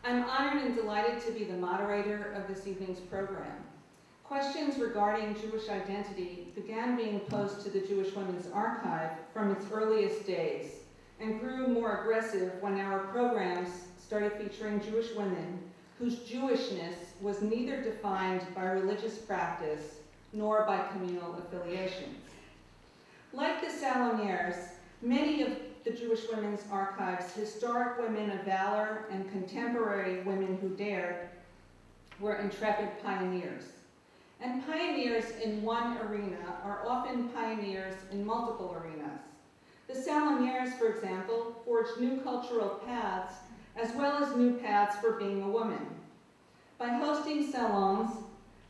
I'm honored and delighted to be the moderator of this evening's program. Questions regarding Jewish identity began being posed to the Jewish Women's Archive from its earliest days and grew more aggressive when our programs started featuring Jewish women whose Jewishness was neither defined by religious practice nor by communal affiliations. Like the Salonieres, many of the Jewish Women's Archive's historic women of valor and contemporary women who dared were intrepid pioneers. And pioneers in one arena are often pioneers in multiple arenas. The Salonieres, for example, forged new cultural paths as well as new paths for being a woman. By hosting salons,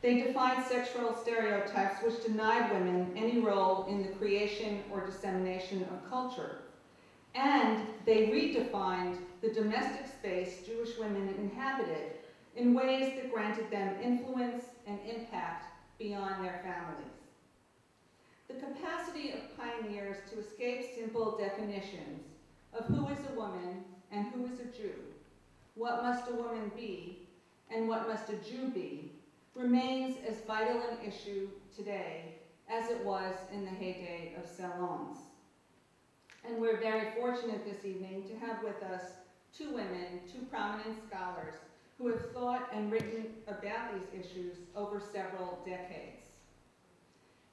they defied sexual stereotypes which denied women any role in the creation or dissemination of culture. And they redefined the domestic space Jewish women inhabited in ways that granted them influence and impact beyond their families. The capacity of pioneers to escape simple definitions of who is a woman and who is a Jew, what must a woman be, and what must a Jew be, remains as vital an issue today as it was in the heyday of salons. And we're very fortunate this evening to have with us two women, two prominent scholars, who have thought and written about these issues over several decades.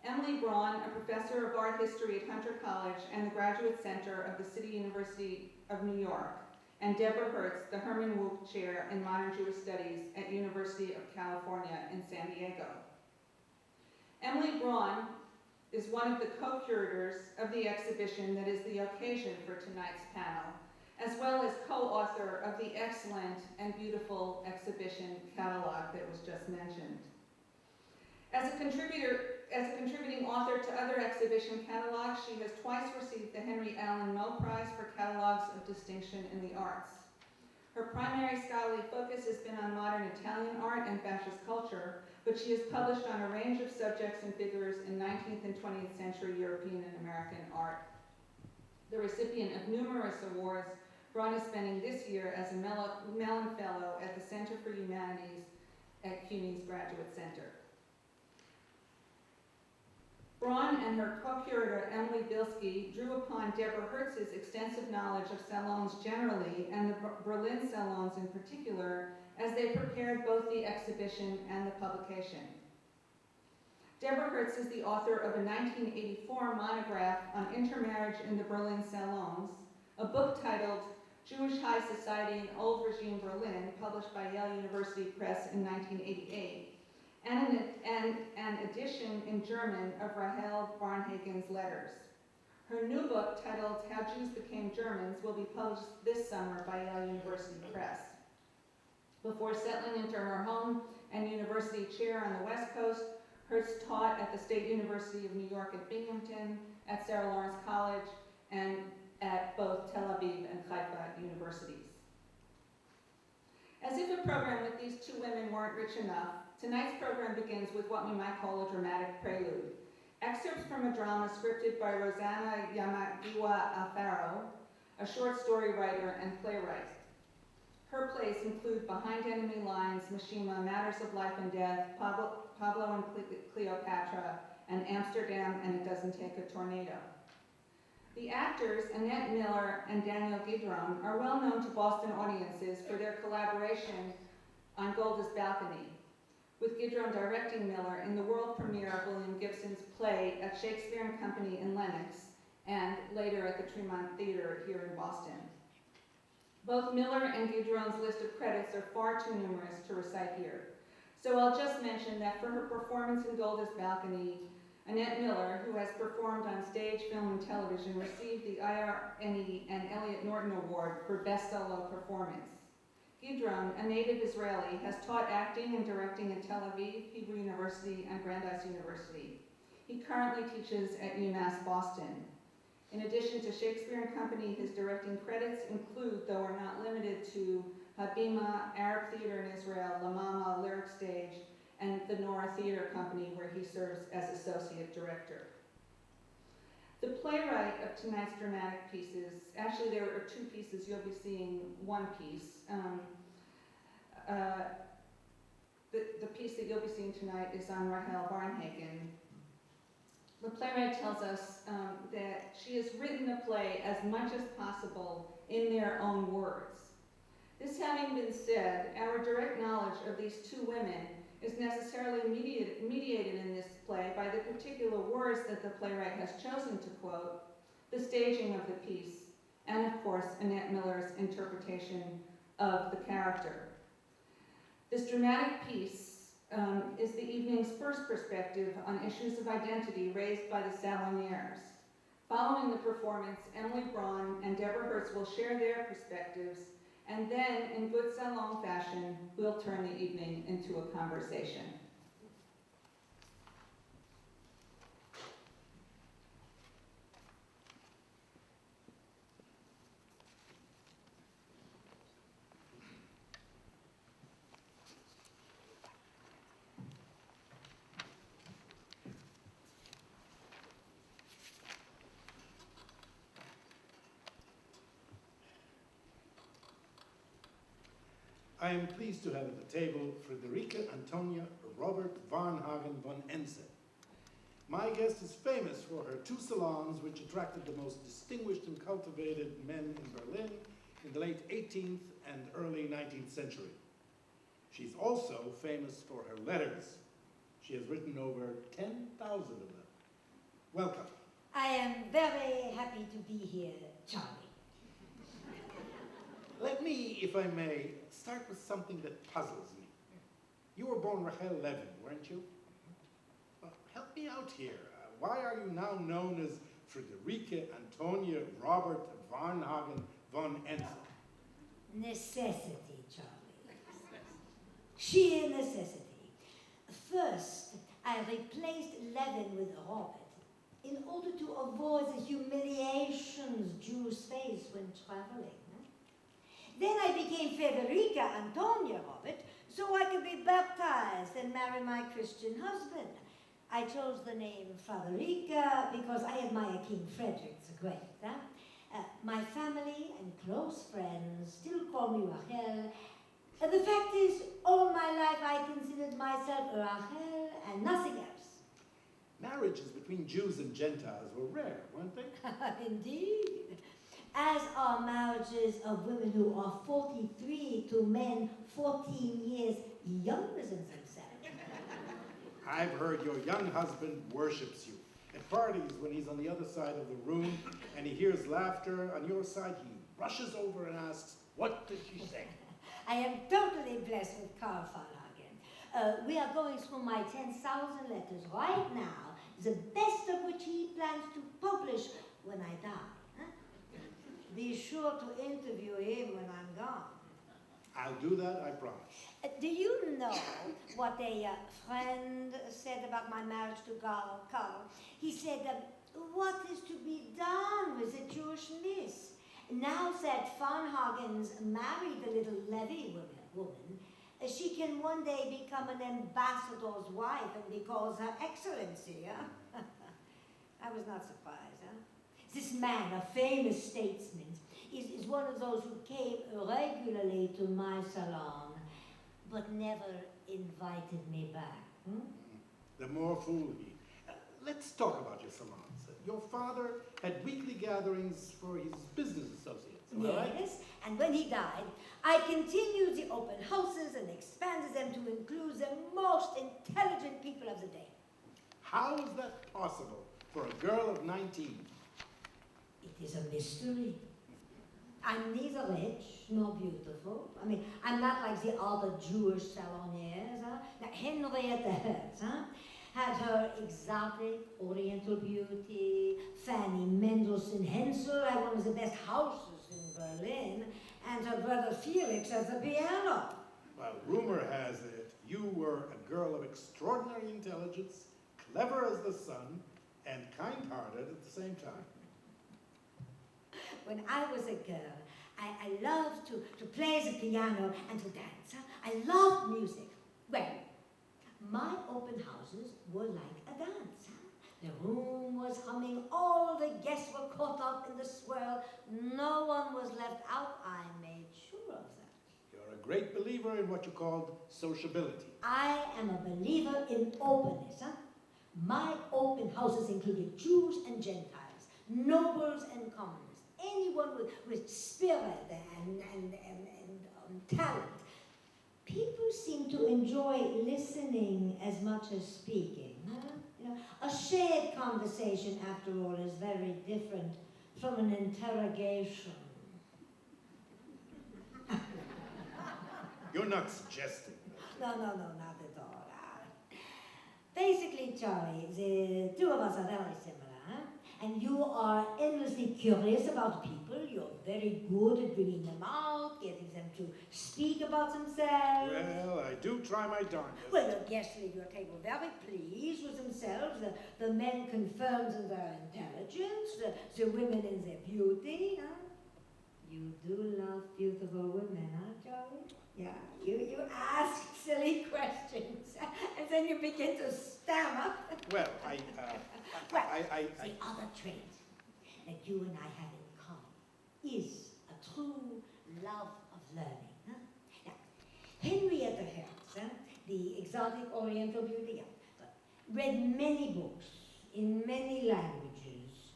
Emily Braun, a professor of art history at Hunter College and the Graduate Center of the City University of New York, and Deborah Hertz, the Herman Wouk Chair in Modern Jewish Studies at University of California in San Diego. Emily Braun is one of the co-curators of the exhibition that is the occasion for tonight's panel, as well as co-author of the excellent and beautiful exhibition catalog that was just mentioned. As a contributing author to other exhibition catalogs, she has twice received the Henry Allen Moe Prize for Catalogs of Distinction in the Arts. Her primary scholarly focus has been on modern Italian art and fascist culture, but she has published on a range of subjects and figures in 19th and 20th century European and American art. The recipient of numerous awards, Braun is spending this year as a Mellon Fellow at the Center for Humanities at CUNY's Graduate Center. Braun and her co-curator Emily Bilski drew upon Deborah Hertz's extensive knowledge of salons generally and the Berlin salons in particular as they prepared both the exhibition and the publication. Deborah Hertz is the author of a 1984 monograph on intermarriage in the Berlin salons, a book titled Jewish High Society in Old Regime Berlin, published by Yale University Press in 1988, and an edition in German of Rahel Varnhagen's letters. Her new book, titled How Jews Became Germans, will be published this summer by Yale University Press. Before settling into her home and university chair on the West Coast, Hertz taught at the State University of New York at Binghamton, at Sarah Lawrence College, and at both Tel Aviv and Haifa universities. As if a program with these two women weren't rich enough, tonight's program begins with what we might call a dramatic prelude. Excerpts from a drama scripted by Rosanna Yamagiwa Alfaro, a short story writer and playwright. Her plays include Behind Enemy Lines, Mishima, Matters of Life and Death, Pablo and Cleopatra, and Amsterdam and It Doesn't Take a Tornado. The actors, Annette Miller and Daniel Gidron, are well known to Boston audiences for their collaboration on Golda's Balcony, with Gidron directing Miller in the world premiere of William Gibson's play at Shakespeare and Company in Lenox, and later at the Tremont Theater here in Boston. Both Miller and Gidron's list of credits are far too numerous to recite here. So I'll just mention that for her performance in Golda's Balcony, Annette Miller, who has performed on stage, film, and television, received the IRNE and Elliot Norton Award for Best Solo Performance. Gidron, a native Israeli, has taught acting and directing at Tel Aviv, Hebrew University, and Brandeis University. He currently teaches at UMass Boston. In addition to Shakespeare and Company, his directing credits include, though are not limited to, Habima, Arab Theater in Israel, La Mama, Lyric Stage, and the Nora Theater Company, where he serves as associate director. The playwright of tonight's dramatic pieces, actually there are two pieces, you'll be seeing one piece. that you'll be seeing tonight is on Rahel Varnhagen. The playwright tells us that she has written the play as much as possible in their own words. This having been said, our direct knowledge of these two women is necessarily mediated in this play by the particular words that the playwright has chosen to quote, the staging of the piece, and of course, Annette Miller's interpretation of the character. This dramatic piece is the evening's first perspective on issues of identity raised by the Salonieres. Following the performance, Emily Braun and Deborah Hertz will share their perspectives, and then, in good salon fashion, we'll turn the evening into a conversation. I am pleased to have at the table Friederike Antonia Robert Varnhagen von Ense. My guest is famous for her two salons, which attracted the most distinguished and cultivated men in Berlin in the late 18th and early 19th century. She's also famous for her letters. She has written over 10,000 of them. Welcome. I am very happy to be here, Charlie. Let me, if I may, start with something that puzzles me. You were born Rahel Levin, weren't you? Help me out here. Why are you now known as Friederike Antonia Robert Varnhagen von Ense? Necessity, Charlie. Sheer necessity. First, I replaced Levin with Robert in order to avoid the humiliations Jews face when traveling. Then I became Friederike Antonia Robert so I could be baptized and marry my Christian husband. I chose the name Friederike because I admire King Frederick the Great. My family and close friends still call me Rachel. The fact is, all my life I considered myself Rachel and nothing else. Marriages between Jews and Gentiles were rare, weren't they? Indeed. As are marriages of women who are 43 to men 14 years younger than themselves. I've heard your young husband worships you. At parties, when he's on the other side of the room and he hears laughter on your side, he rushes over and asks, "What did she say?" I am totally blessed with Karl Varnhagen. We are going through my 10,000 letters right now, the best of which he plans to publish when I die. Be sure to interview him when I'm gone. I'll do that, I promise. Do you know what a friend said about my marriage to Karl? He said, what is to be done with the Jewish miss? Now that Varnhagen's married the little Levy woman, she can one day become an ambassador's wife and be called Her Excellency. I was not surprised. This man, a famous statesman, is one of those who came regularly to my salon, but never invited me back. The more fool he. Let's talk about your salons. Your father had weekly gatherings for his business associates, am I right? Yes, and when he died, I continued the open houses and expanded them to include the most intelligent people of the day. How is that possible for a girl of 19? It is a mystery. I'm neither rich nor beautiful. I mean, I'm not like the other Jewish Salonieres. Now, Henrietta Hertz had her exotic oriental beauty. Fanny Mendelssohn Hensel had one of the best houses in Berlin. And her brother Felix has the piano. Well, rumor has it you were a girl of extraordinary intelligence, clever as the sun, and kind-hearted at the same time. When I was a girl, I loved to play the piano and to dance. I loved music. Well, my open houses were like a dance. The room was humming, all the guests were caught up in the swirl. No one was left out. I made sure of that. Your You're a great believer in what you called sociability. I am a believer in openness. Huh? My open houses included Jews and Gentiles, nobles and commons, anyone with spirit and talent. People seem to enjoy listening as much as speaking. Huh? You know, a shared conversation, after all, is very different from an interrogation. You're not suggesting that. No, not at all. Basically, Charlie, the two of us are very similar, huh? And you are endlessly curious about people. You're very good at bringing them out, getting them to speak about themselves. Well, I do try my darndest. Well, your guests leave your table very pleased with themselves. The men confirmed in their intelligence, the women in their beauty. Huh? You do love beautiful women, huh, Charlie? Yeah, you ask silly questions, and then you begin to stammer. Well, The other trait that you and I have in common is a true love of learning. Huh? Now, Henrietta Hertz, the exotic Oriental beauty, read many books in many languages,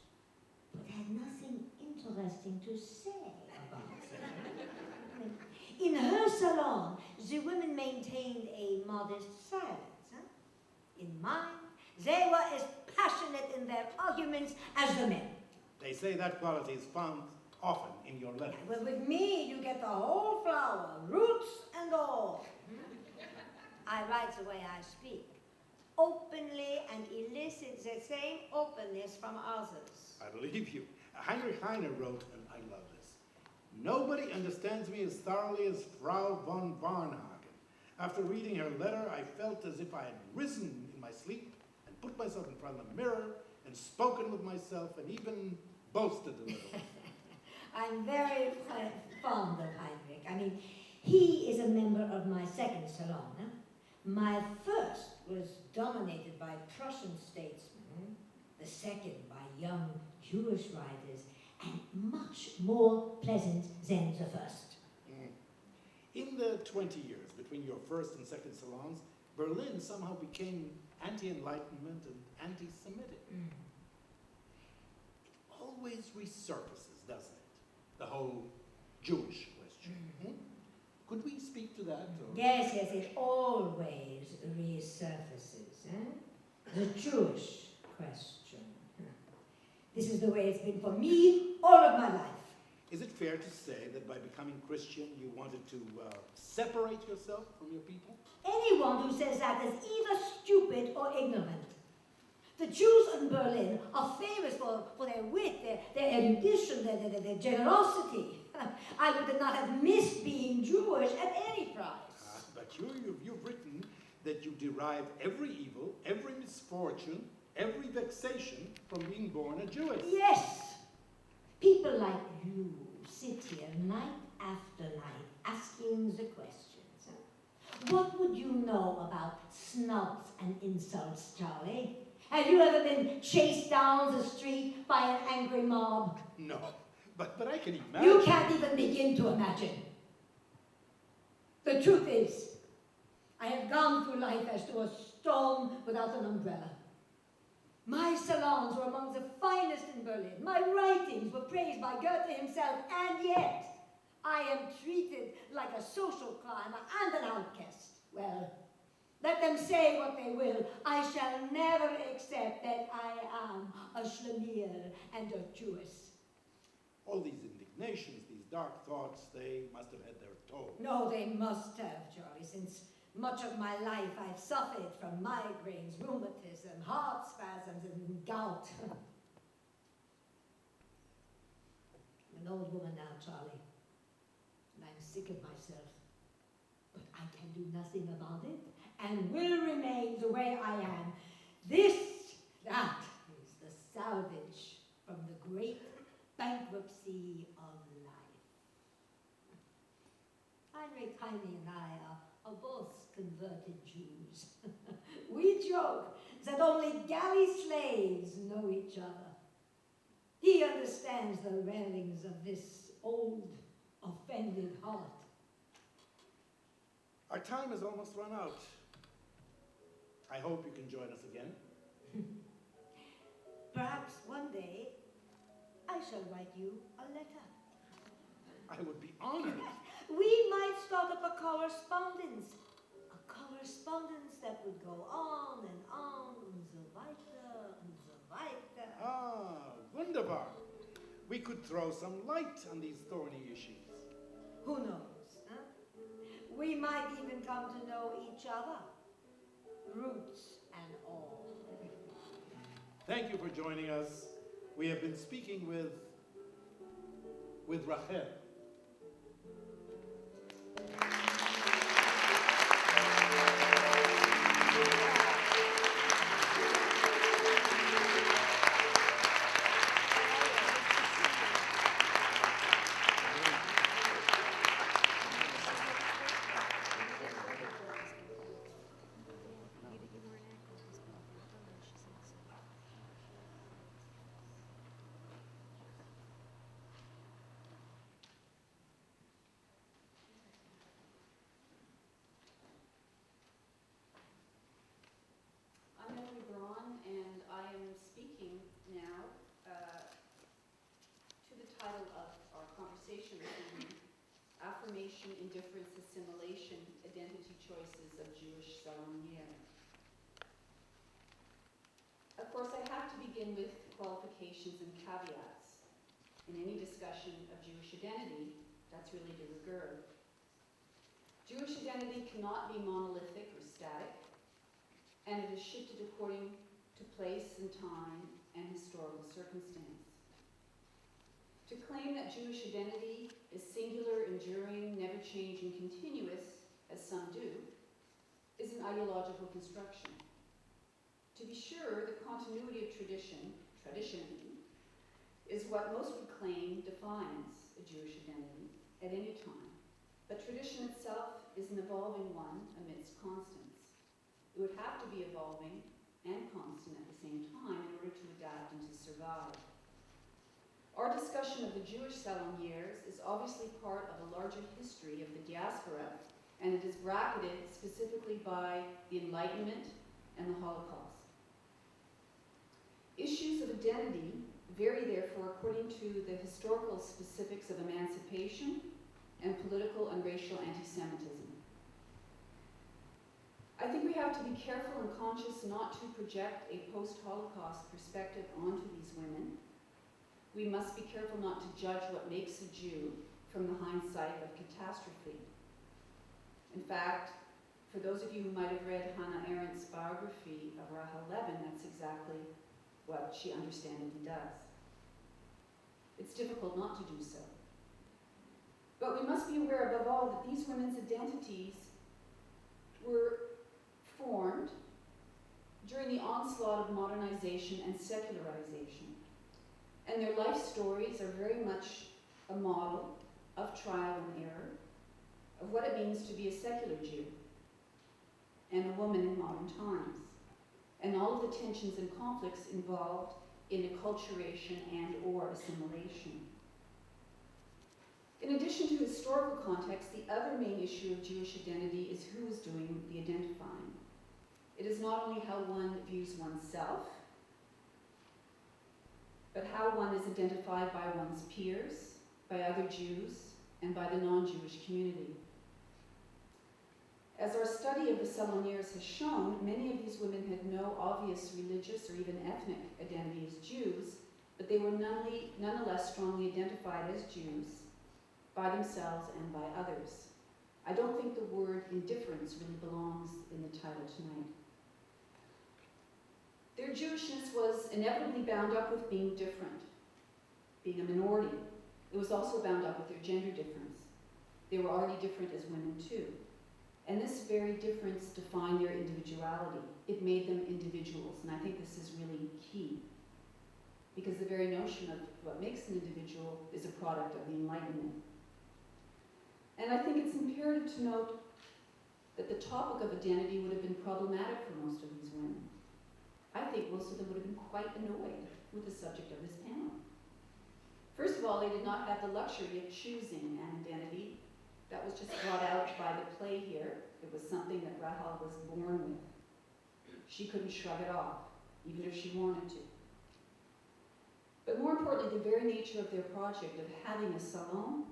but had nothing interesting to say about them. In her salon, the women maintained a modest silence. Huh? In mine, they were as passionate in their arguments as the men. They say that quality is found often in your letters. Yeah, well, with me, you get the whole flower, roots and all. I write the way I speak, openly, and elicit the same openness from others. I believe you. Heinrich Heine wrote, and I love this, "Nobody understands me as thoroughly as Frau von Varnhagen. After reading her letter, I felt as if I had risen in my sleep and put myself in front of the mirror and spoken with myself and even boasted a little." I'm very fond of Heinrich. I mean, he is a member of my second salon. Huh? My first was dominated by Prussian statesmen, the second by young Jewish writers, and much more pleasant than the first. In the 20 years between your first and second salons, Berlin somehow became anti-Enlightenment and anti-Semitic. It always resurfaces, doesn't it? The whole Jewish question. Could we speak to that? Or? Yes, it always resurfaces. The Jewish question. This is the way it's been for me all of my life. Is it fair to say that by becoming Christian, you wanted to separate yourself from your people? Anyone who says that is either stupid or ignorant. The Jews in Berlin are famous for their wit, their erudition, their generosity. I would not have missed being Jewish at any price. But you've written that you derive every evil, every misfortune, every vexation from being born a Jewess. Yes. People like you sit here night after night asking the questions. What would you know about snubs and insults, Charlie? Have you ever been chased down the street by an angry mob? No, but I can imagine. You can't even begin to imagine. The truth is, I have gone through life as through a storm without an umbrella. My salons were among the finest in Berlin. My writings were praised by Goethe himself, and yet I am treated like a social climber and an outcast. Well, let them say what they will. I shall never accept that I am a Salonieres and a Jewess. All these indignations, these dark thoughts, they must have had their toll. No, they must have, Charlie, since much of my life I've suffered from migraines, rheumatism, heart spasms, and gout. I'm an old woman now, Charlie, and I'm sick of myself. But I can do nothing about it, and will remain the way I am. That is the salvage from the great bankruptcy of life. Heinrich Heine and I are both converted Jews. We joke that only galley slaves know each other. He understands the railings of this old, offended heart. Our time has almost run out. I hope you can join us again. Perhaps one day I shall write you a letter. I would be honored. We might start up a correspondence that would go on and on, and so weiter, and so weiter. Ah, wunderbar. We could throw some light on these thorny issues. Who knows, huh? We might even come to know each other, roots and all. Thank you for joining us. We have been speaking with Rachel. And I am speaking now to the title of our conversation this evening, Affirmation, Indifference, Assimilation, Identity Choices of Jewish Salonieres. Of course, I have to begin with qualifications and caveats. In any discussion of Jewish identity, that's really de rigueur. Jewish identity cannot be monolithic or static, and it is shifted according to place and time and historical circumstance. To claim that Jewish identity is singular, enduring, never-changing, continuous, as some do, is an ideological construction. To be sure, the continuity of tradition, is what most would claim defines a Jewish identity at any time. But tradition itself is an evolving one amidst constants. It would have to be evolving and constant at the same time in order to adapt and to survive. Our discussion of the Jewish Salonieres is obviously part of a larger history of the diaspora, and it is bracketed specifically by the Enlightenment and the Holocaust. Issues of identity vary therefore according to the historical specifics of emancipation and political and racial anti-Semitism. I think we have to be careful and conscious not to project a post-Holocaust perspective onto these women. We must be careful not to judge what makes a Jew from the hindsight of catastrophe. In fact, for those of you who might have read Hannah Arendt's biography of Rahel Levin, that's exactly what she understandably does. It's difficult not to do so. But we must be aware above all that these women's identities were formed during the onslaught of modernization and secularization. And their life stories are very much a model of trial and error, of what it means to be a secular Jew and a woman in modern times, and all of the tensions and conflicts involved in acculturation and or assimilation. In addition to historical context, the other main issue of Jewish identity is who is doing the identifying. It is not only how one views oneself, but how one is identified by one's peers, by other Jews, and by the non-Jewish community. As our study of the Salonieres has shown, many of these women had no obvious religious or even ethnic identity as Jews, but they were nonetheless strongly identified as Jews by themselves and by others. I don't think the word indifference really belongs in the title tonight. Their Jewishness was inevitably bound up with being different, being a minority. It was also bound up with their gender difference. They were already different as women too. And this very difference defined their individuality. It made them individuals, and I think this is really key. Because the very notion of what makes an individual is a product of the Enlightenment. And I think it's imperative to note that the topic of identity would have been problematic for most of these women. I think most of them would have been quite annoyed with the subject of this panel. First of all, they did not have the luxury of choosing an identity. That was just brought out by the play here. It was something that Rahel was born with. She couldn't shrug it off, even if she wanted to. But more importantly, the very nature of their project of having a salon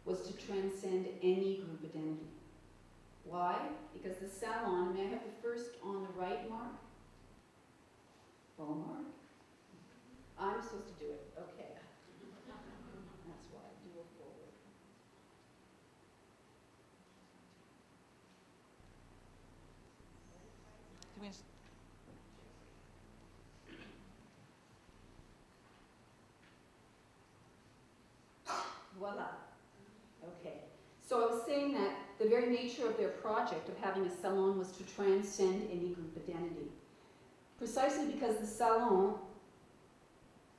was to transcend any group identity. Why? Because the salon, may I have the first on the right mark? Full mark? I'm supposed to do it, okay. That's why I do it forward. Voila. Okay. So I was saying that the very nature of their project of having a salon was to transcend any group identity. Precisely because the salon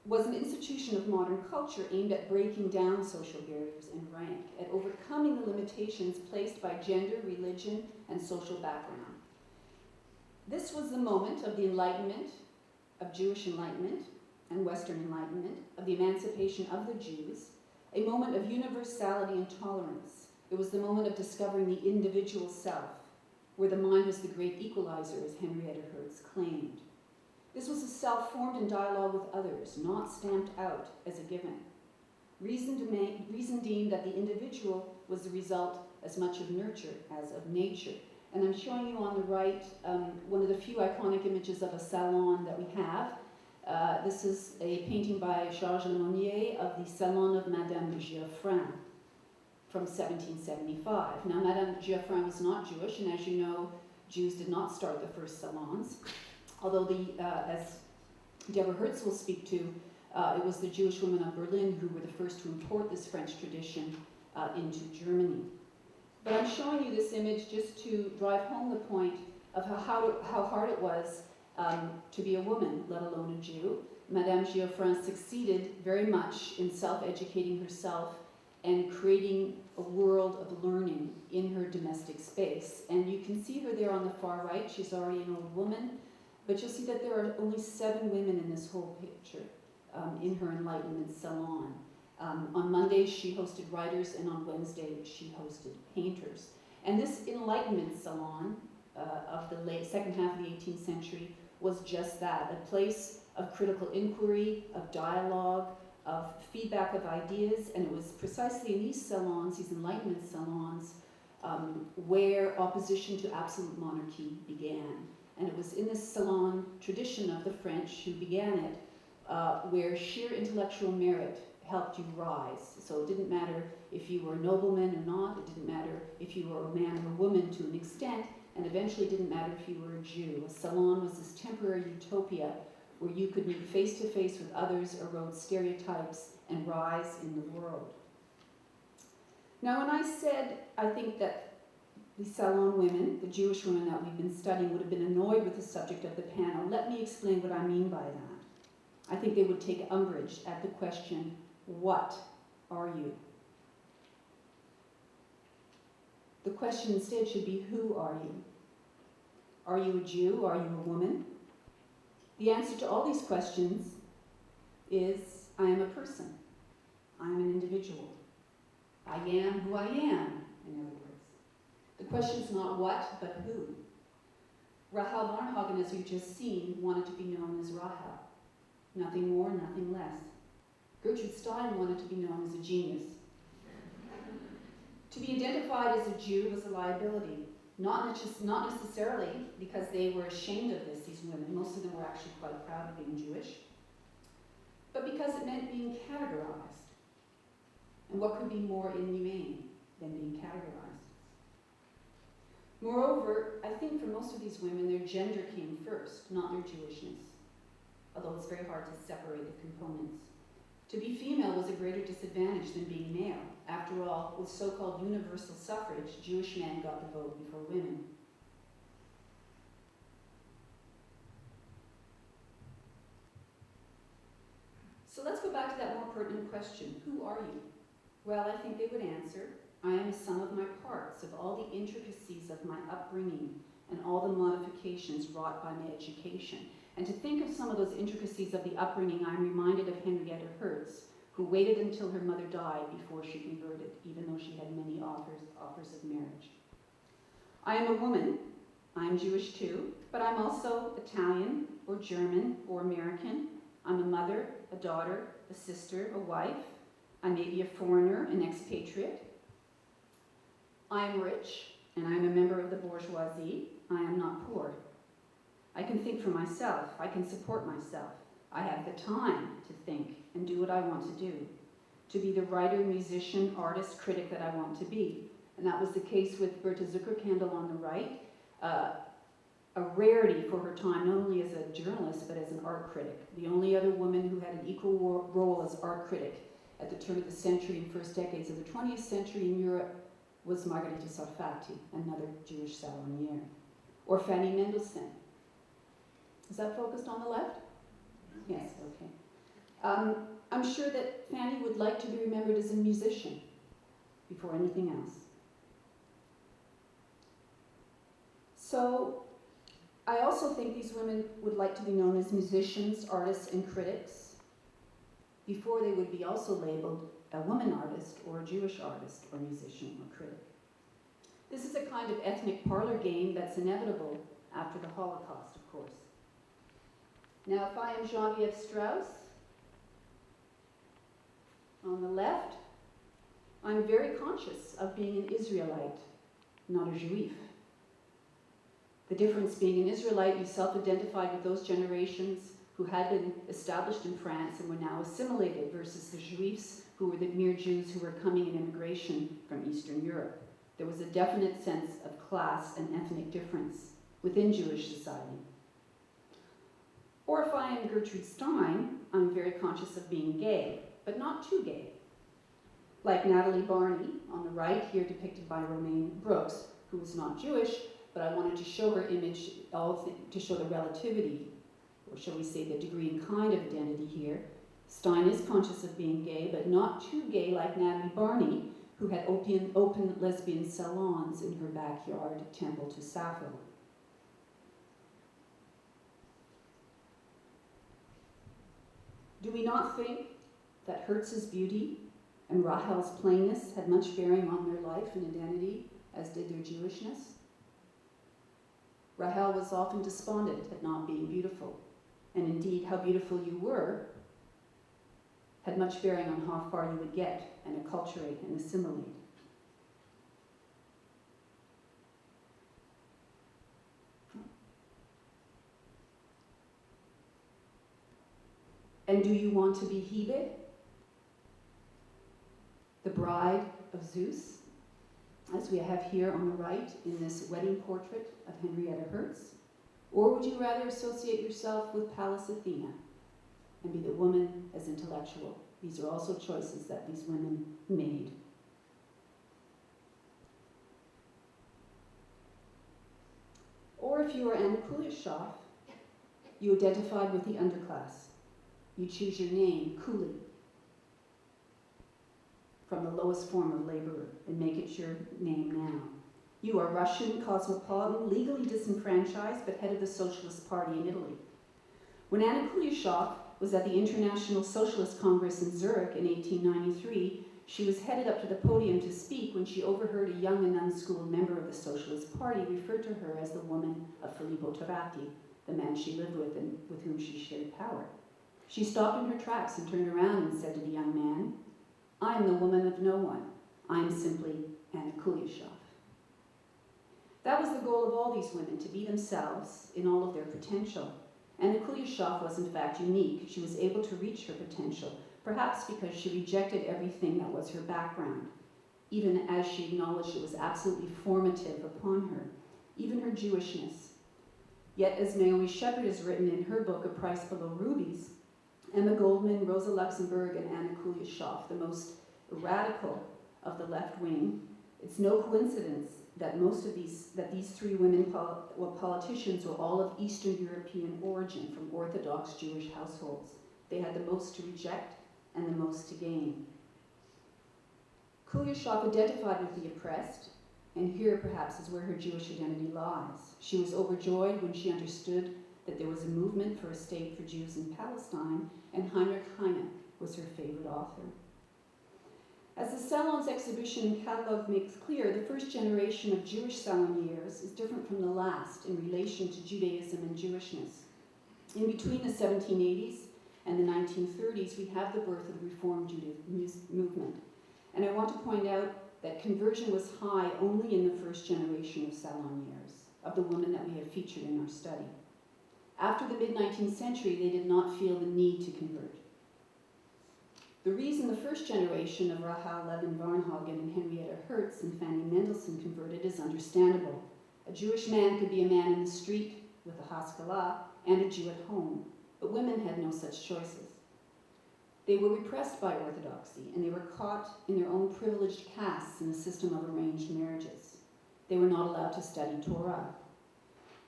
was an institution of modern culture aimed at breaking down social barriers and rank, at overcoming the limitations placed by gender, religion, and social background. This was the moment of the Enlightenment, of Jewish Enlightenment and Western Enlightenment, of the emancipation of the Jews, a moment of universality and tolerance. It was the moment of discovering the individual self, where the mind was the great equalizer, as Henrietta Hertz claimed. This was a self formed in dialogue with others, not stamped out as a given. Reason deemed that the individual was the result as much of nurture as of nature. And I'm showing you on the right one of the few iconic images of a salon that we have. This is a painting by Georges Lemonnier of the Salon of Madame de Geoffrin from 1775. Now, Madame de Geoffrin was not Jewish, and as you know, Jews did not start the first salons. Although, as Deborah Hertz will speak to, it was the Jewish women of Berlin who were the first to import this French tradition into Germany. But I'm showing you this image just to drive home the point of how hard it was to be a woman, let alone a Jew. Madame Geoffrin succeeded very much in self-educating herself and creating a world of learning in her domestic space. And you can see her there on the far right. She's already an old woman. But you'll see that there are only 7 women in this whole picture in her Enlightenment salon. On Mondays, she hosted writers, and on Wednesday, she hosted painters. And this Enlightenment salon of the second half of the 18th century was just that, a place of critical inquiry, of dialogue, of feedback of ideas, and it was precisely in these salons, these Enlightenment salons, where opposition to absolute monarchy began. And it was in this salon tradition of the French who began it, where sheer intellectual merit helped you rise. So it didn't matter if you were a nobleman or not, it didn't matter if you were a man or a woman to an extent, and eventually it didn't matter if you were a Jew. A salon was this temporary utopia where you could meet face to face with others, erode stereotypes, and rise in the world. Now, when I said I think that the Salon women, the Jewish women that we've been studying, would have been annoyed with the subject of the panel, let me explain what I mean by that. I think they would take umbrage at the question, what are you? The question instead should be, who are you? Are you a Jew? Are you a woman? The answer to all these questions is, I am a person. I am an individual. I am who I am, in other words. The question is not what, but who. Rahel Varnhagen, as we've just seen, wanted to be known as Rahel. Nothing more, nothing less. Gertrude Stein wanted to be known as a genius. To be identified as a Jew was a liability, not necessarily because they were ashamed of this, these women. Most of them were actually quite proud of being Jewish, but because it meant being categorized. And what could be more inhumane than being categorized? Moreover, I think for most of these women, their gender came first, not their Jewishness, although it's very hard to separate the components. To be female was a greater disadvantage than being male. After all, with so-called universal suffrage, Jewish men got the vote before women. So let's go back to that more pertinent question. Who are you? Well, I think they would answer, I am a sum of my parts, of all the intricacies of my upbringing and all the modifications wrought by my education. And to think of some of those intricacies of the upbringing, I'm reminded of Henrietta Hertz, who waited until her mother died before she converted, even though she had many offers of marriage. I am a woman. I'm Jewish too, but I'm also Italian or German or American. I'm a mother, a daughter, a sister, a wife. I may be a foreigner, an expatriate. I am rich, and I am a member of the bourgeoisie. I am not poor. I can think for myself. I can support myself. I have the time to think and do what I want to do, to be the writer, musician, artist, critic that I want to be. And that was the case with Berta Zuckerkandel on the right, a rarity for her time, not only as a journalist, but as an art critic. The only other woman who had an equal role as art critic at the turn of the century and first decades of the 20th century in Europe was Margherita Sarfatti, another Jewish Saloniere. Or Fanny Mendelssohn. Is that focused on the left? Yes, okay. I'm sure that Fanny would like to be remembered as a musician before anything else. So I also think these women would like to be known as musicians, artists, and critics before they would be also labeled a woman artist or a Jewish artist or musician or critic. This is a kind of ethnic parlor game that's inevitable after the Holocaust, of course. Now, if I am Geneviève Strauss, on the left, I'm very conscious of being an Israelite, not a Juif. The difference being an Israelite, you self-identified with those generations who had been established in France and were now assimilated, versus the Juifs, who were the mere Jews who were coming in immigration from Eastern Europe. There was a definite sense of class and ethnic difference within Jewish society. Or if I am Gertrude Stein, I'm very conscious of being gay, but not too gay. Like Natalie Barney, on the right, here depicted by Romaine Brooks, who was not Jewish, but I wanted to show her image, to show the relativity, or shall we say the degree and kind of identity here. Stein is conscious of being gay, but not too gay like Natalie Barney, who had open lesbian salons in her backyard temple to Sappho. Do we not think that Hertz's beauty and Rahel's plainness had much bearing on their life and identity, as did their Jewishness? Rahel was often despondent at not being beautiful, and indeed how beautiful you were had much bearing on how far you would get and acculturate and assimilate. And do you want to be Hebe, the bride of Zeus, as we have here on the right in this wedding portrait of Henrietta Hertz? Or would you rather associate yourself with Pallas Athena and be the woman as intellectual? These are also choices that these women made. Or if you were Anna Kuleshov, you identified with the underclass. You choose your name, Kuli, from the lowest form of laborer, and make it your name now. You are Russian, cosmopolitan, legally disenfranchised, but head of the Socialist Party in Italy. When Anna Kuleshov was at the International Socialist Congress in Zurich in 1893, she was headed up to the podium to speak when she overheard a young and unschooled member of the Socialist Party refer to her as the woman of Filippo Turati, the man she lived with and with whom she shared power. She stopped in her tracks and turned around and said to the young man, "I am the woman of no one. I am simply Anna Kuleshov." That was the goal of all these women, to be themselves in all of their potential. Anna Kuleshov was in fact unique. She was able to reach her potential, perhaps because she rejected everything that was her background, even as she acknowledged it was absolutely formative upon her, even her Jewishness. Yet, as Naomi Shepard has written in her book, A Price Below Rubies, Emma Goldman, Rosa Luxemburg, and Anna Kuleshov, the most radical of the left wing, it's no coincidence that these three women politicians were all of Eastern European origin, from Orthodox Jewish households. They had the most to reject and the most to gain. Kuleshov identified with the oppressed, and here perhaps is where her Jewish identity lies. She was overjoyed when she understood that there was a movement for a state for Jews in Palestine, and Heinrich Heine was her favorite author. As the Salon's exhibition and catalogue makes clear, the first generation of Jewish Salonieres is different from the last in relation to Judaism and Jewishness. In between the 1780s and the 1930s, we have the birth of the Reform Judaism movement. And I want to point out that conversion was high only in the first generation of Salonieres, of the women that we have featured in our study. After the mid-19th century, they did not feel the need to convert. The reason the first generation of Rahel Levin-Varnhagen and Henrietta Hertz and Fanny Mendelssohn converted is understandable. A Jewish man could be a man in the street with a Haskalah and a Jew at home, but women had no such choices. They were repressed by orthodoxy, and they were caught in their own privileged castes in the system of arranged marriages. They were not allowed to study Torah.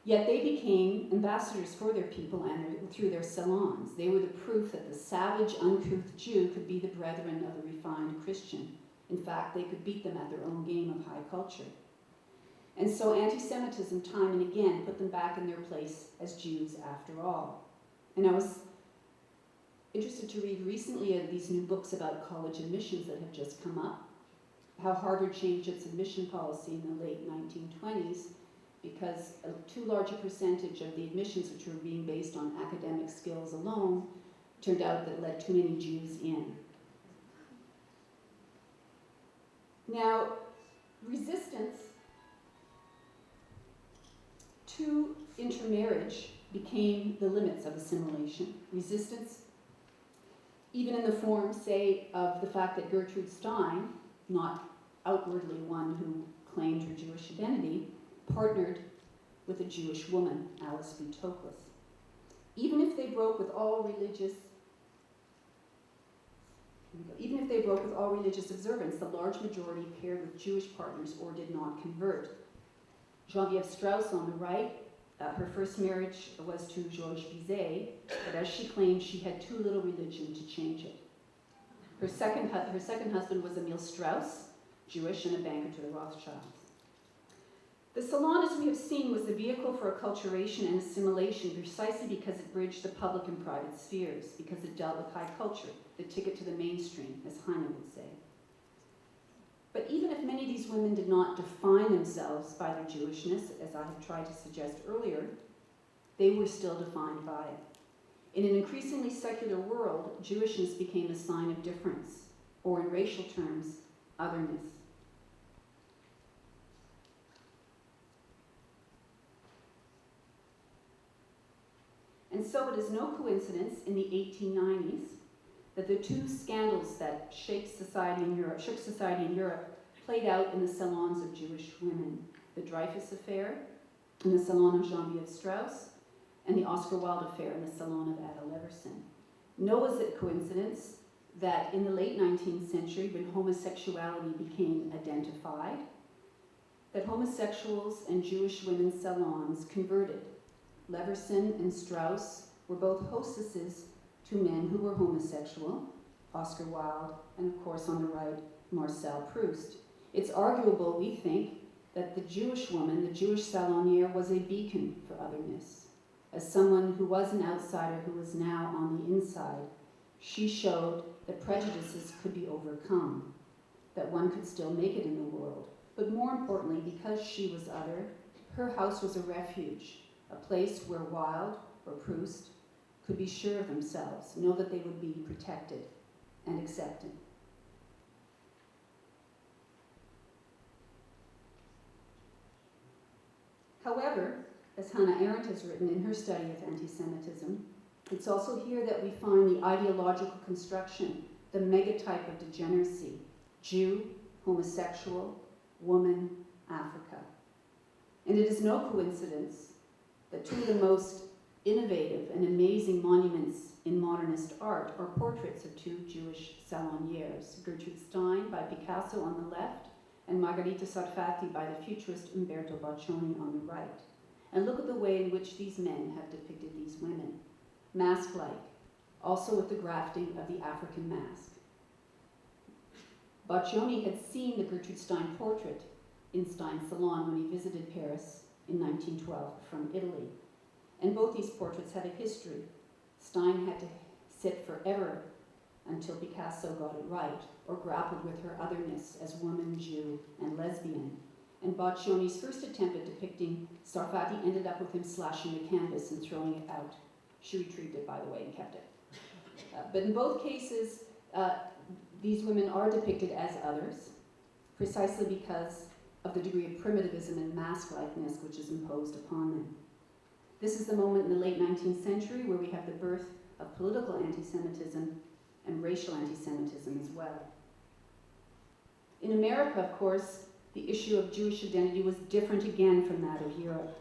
Yet they became ambassadors for their people and through their salons. They were the proof that the savage, uncouth Jew could be the brethren of the refined Christian. In fact, they could beat them at their own game of high culture. And so anti-Semitism time and again put them back in their place as Jews after all. And I was interested to read recently these new books about college admissions that have just come up, how Harvard changed its admission policy in the late 1920s because a too large a percentage of the admissions, which were being based on academic skills alone, turned out that let too many Jews in. Now, resistance to intermarriage became the limits of assimilation. Resistance, even in the form, say, of the fact that Gertrude Stein, not outwardly one who claimed her Jewish identity, partnered with a Jewish woman, Alice B. Toklas. Even if they broke with all religious observance, the large majority paired with Jewish partners or did not convert. Geneviève Strauss on the right, her first marriage was to Georges Bizet, but as she claimed, she had too little religion to change it. Her second husband was Emil Strauss, Jewish and a banker to the Rothschilds. The Salon, as we have seen, was the vehicle for acculturation and assimilation precisely because it bridged the public and private spheres, because it dealt with high culture, the ticket to the mainstream, as Heine would say. But even if many of these women did not define themselves by their Jewishness, as I have tried to suggest earlier, they were still defined by it. In an increasingly secular world, Jewishness became a sign of difference, or in racial terms, otherness. And so it is no coincidence in the 1890s that the two scandals that shook society in Europe played out in the salons of Jewish women: the Dreyfus Affair in the salon of Geneviève Strauss, and the Oscar Wilde Affair in the salon of Ada Leverson. Nor is it coincidence that in the late 19th century, when homosexuality became identified, that homosexuals and Jewish women's salons converted. Leverson and Strauss were both hostesses to men who were homosexual, Oscar Wilde, and of course on the right, Marcel Proust. It's arguable, we think, that the Jewish woman, the Jewish saloniere, was a beacon for otherness. As someone who was an outsider who was now on the inside, she showed that prejudices could be overcome, that one could still make it in the world. But more importantly, because she was other, her house was a refuge, a place where Wilde or Proust could be sure of themselves, know that they would be protected and accepted. However, as Hannah Arendt has written in her study of anti-Semitism, it's also here that we find the ideological construction, the megatype of degeneracy: Jew, homosexual, woman, Africa. And it is no coincidence that two of the most innovative and amazing monuments in modernist art are portraits of two Jewish salonières, Gertrude Stein by Picasso on the left, and Margherita Sarfatti by the futurist Umberto Boccioni on the right. And look at the way in which these men have depicted these women, mask-like, also with the grafting of the African mask. Boccioni had seen the Gertrude Stein portrait in Stein's salon when he visited Paris in 1912 from Italy. And both these portraits have a history. Stein had to sit forever until Picasso got it right, or grappled with her otherness as woman, Jew, and lesbian. And Boccioni's first attempt at depicting Sarfati ended up with him slashing the canvas and throwing it out. She retrieved it, by the way, and kept it. But in both cases, these women are depicted as others, precisely because of the degree of primitivism and mask-likeness which is imposed upon them. This is the moment in the late 19th century where we have the birth of political anti-Semitism and racial anti-Semitism as well. In America, of course, the issue of Jewish identity was different again from that of Europe.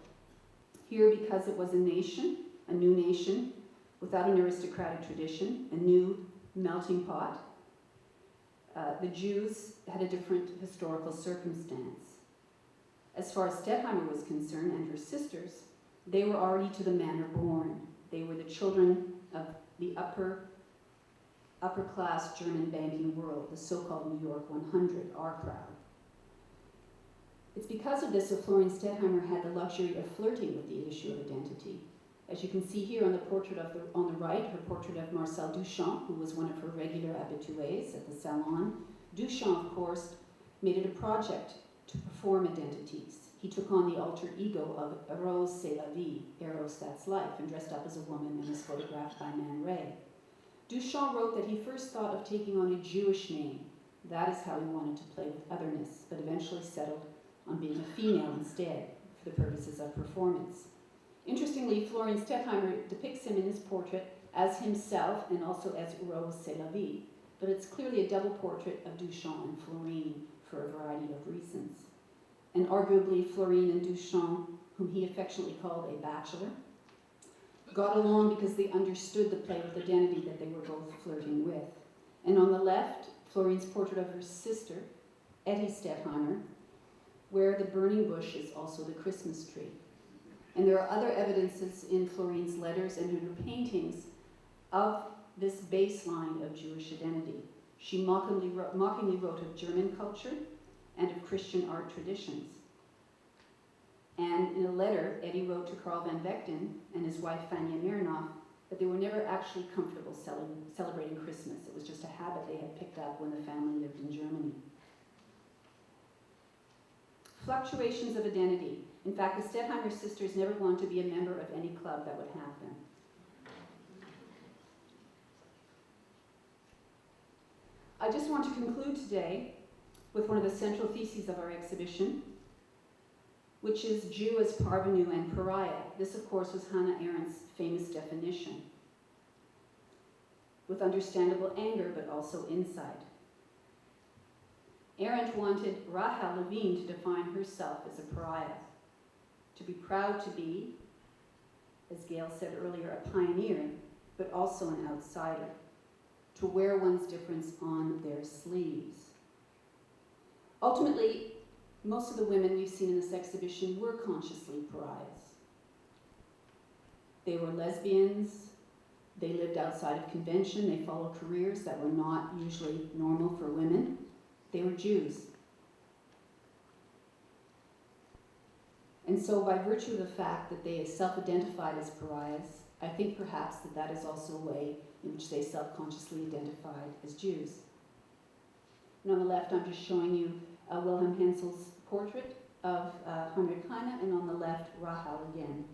Here, because it was a nation, a new nation, without an aristocratic tradition, a new melting pot, the Jews had a different historical circumstance. As far as Stettheimer was concerned, and her sisters, they were already to the manner born. They were the children of the upper class German banking world, the so-called New York 100, our crowd. It's because of this that Florian Stettheimer had the luxury of flirting with the issue of identity. As you can see here on the portrait on the right, her portrait of Marcel Duchamp, who was one of her regular habitués at the Salon. Duchamp, of course, made it a project to perform identities. He took on the alter ego of Eros, c'est la vie, Eros, that's life, and dressed up as a woman and was photographed by Man Ray. Duchamp wrote that he first thought of taking on a Jewish name. That is how he wanted to play with otherness, but eventually settled on being a female instead, for the purposes of performance. Interestingly, Florian Stettheimer depicts him in his portrait as himself and also as Rose c'est la vie, but it's clearly a double portrait of Duchamp and Florine for a variety of reasons. And arguably, Florine and Duchamp, whom he affectionately called a bachelor, got along because they understood the play with identity that they were both flirting with. And on the left, Florine's portrait of her sister, Etty Stettheimer, where the burning bush is also the Christmas tree. And there are other evidences in Florine's letters and in her paintings of this baseline of Jewish identity. She mockingly wrote of German culture and of Christian art traditions. And in a letter, Etty wrote to Karl van Vechten and his wife Fania Mironov that they were never actually comfortable celebrating Christmas. It was just a habit they had picked up when the family lived in Germany. Fluctuations of identity. In fact, the Stettheimer sisters never wanted to be a member of any club that would have them. I just want to conclude today with one of the central theses of our exhibition, which is Jew as parvenu and pariah. This, of course, was Hannah Arendt's famous definition, with understandable anger, but also insight. Arendt wanted Rahel Levine to define herself as a pariah, to be proud to be, as Gail said earlier, a pioneer, but also an outsider, to wear one's difference on their sleeves. Ultimately, most of the women we've seen in this exhibition were consciously pariahs. They were lesbians, they lived outside of convention, they followed careers that were not usually normal for women. They were Jews. And so by virtue of the fact that they self-identified as pariahs, I think perhaps that is also a way in which they self-consciously identified as Jews. And on the left, I'm just showing you Wilhelm Hensel's portrait of Heinrich Heine, and on the left, Rahel again.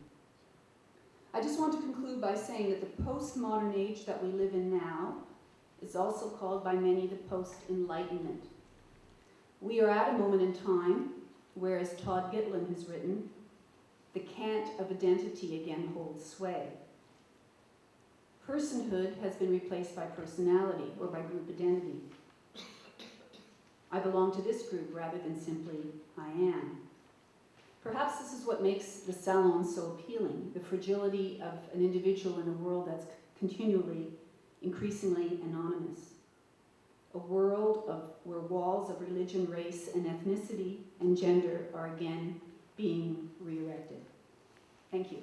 I just want to conclude by saying that the postmodern age that we live in now is also called by many the post-enlightenment. We are at a moment in time where, as Todd Gitlin has written, the cant of identity again holds sway. Personhood has been replaced by personality or by group identity. I belong to this group rather than simply I am. Perhaps this is what makes the Salon so appealing, the fragility of an individual in a world that's continually, increasingly anonymous. A world where walls of religion, race, and ethnicity and gender are again being re-erected. Thank you.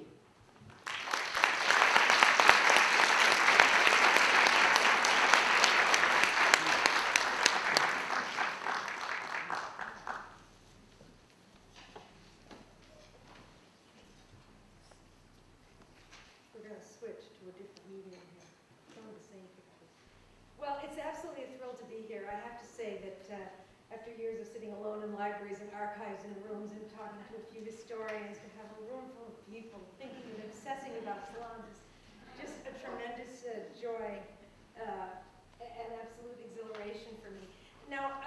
We're going to switch to a different medium here. Some of the same pictures. Well, be here. I have to say that after years of sitting alone in libraries and archives and rooms and talking to a few historians, to have a room full of people thinking and obsessing about salons is just a tremendous joy and absolute exhilaration for me. Now,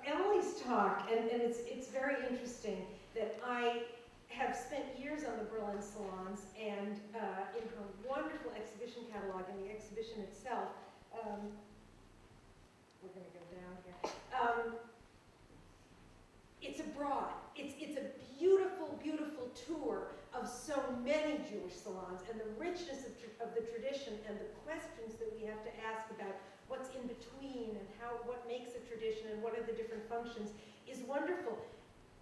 Emily's talk, and it's very interesting that I have spent years on the Berlin salons, and in her wonderful exhibition catalog and the exhibition itself, we're going to go down here. It's abroad. It's a beautiful, beautiful tour of so many Jewish salons, and the richness of the tradition and the questions that we have to ask about what's in between and what makes a tradition and what are the different functions is wonderful.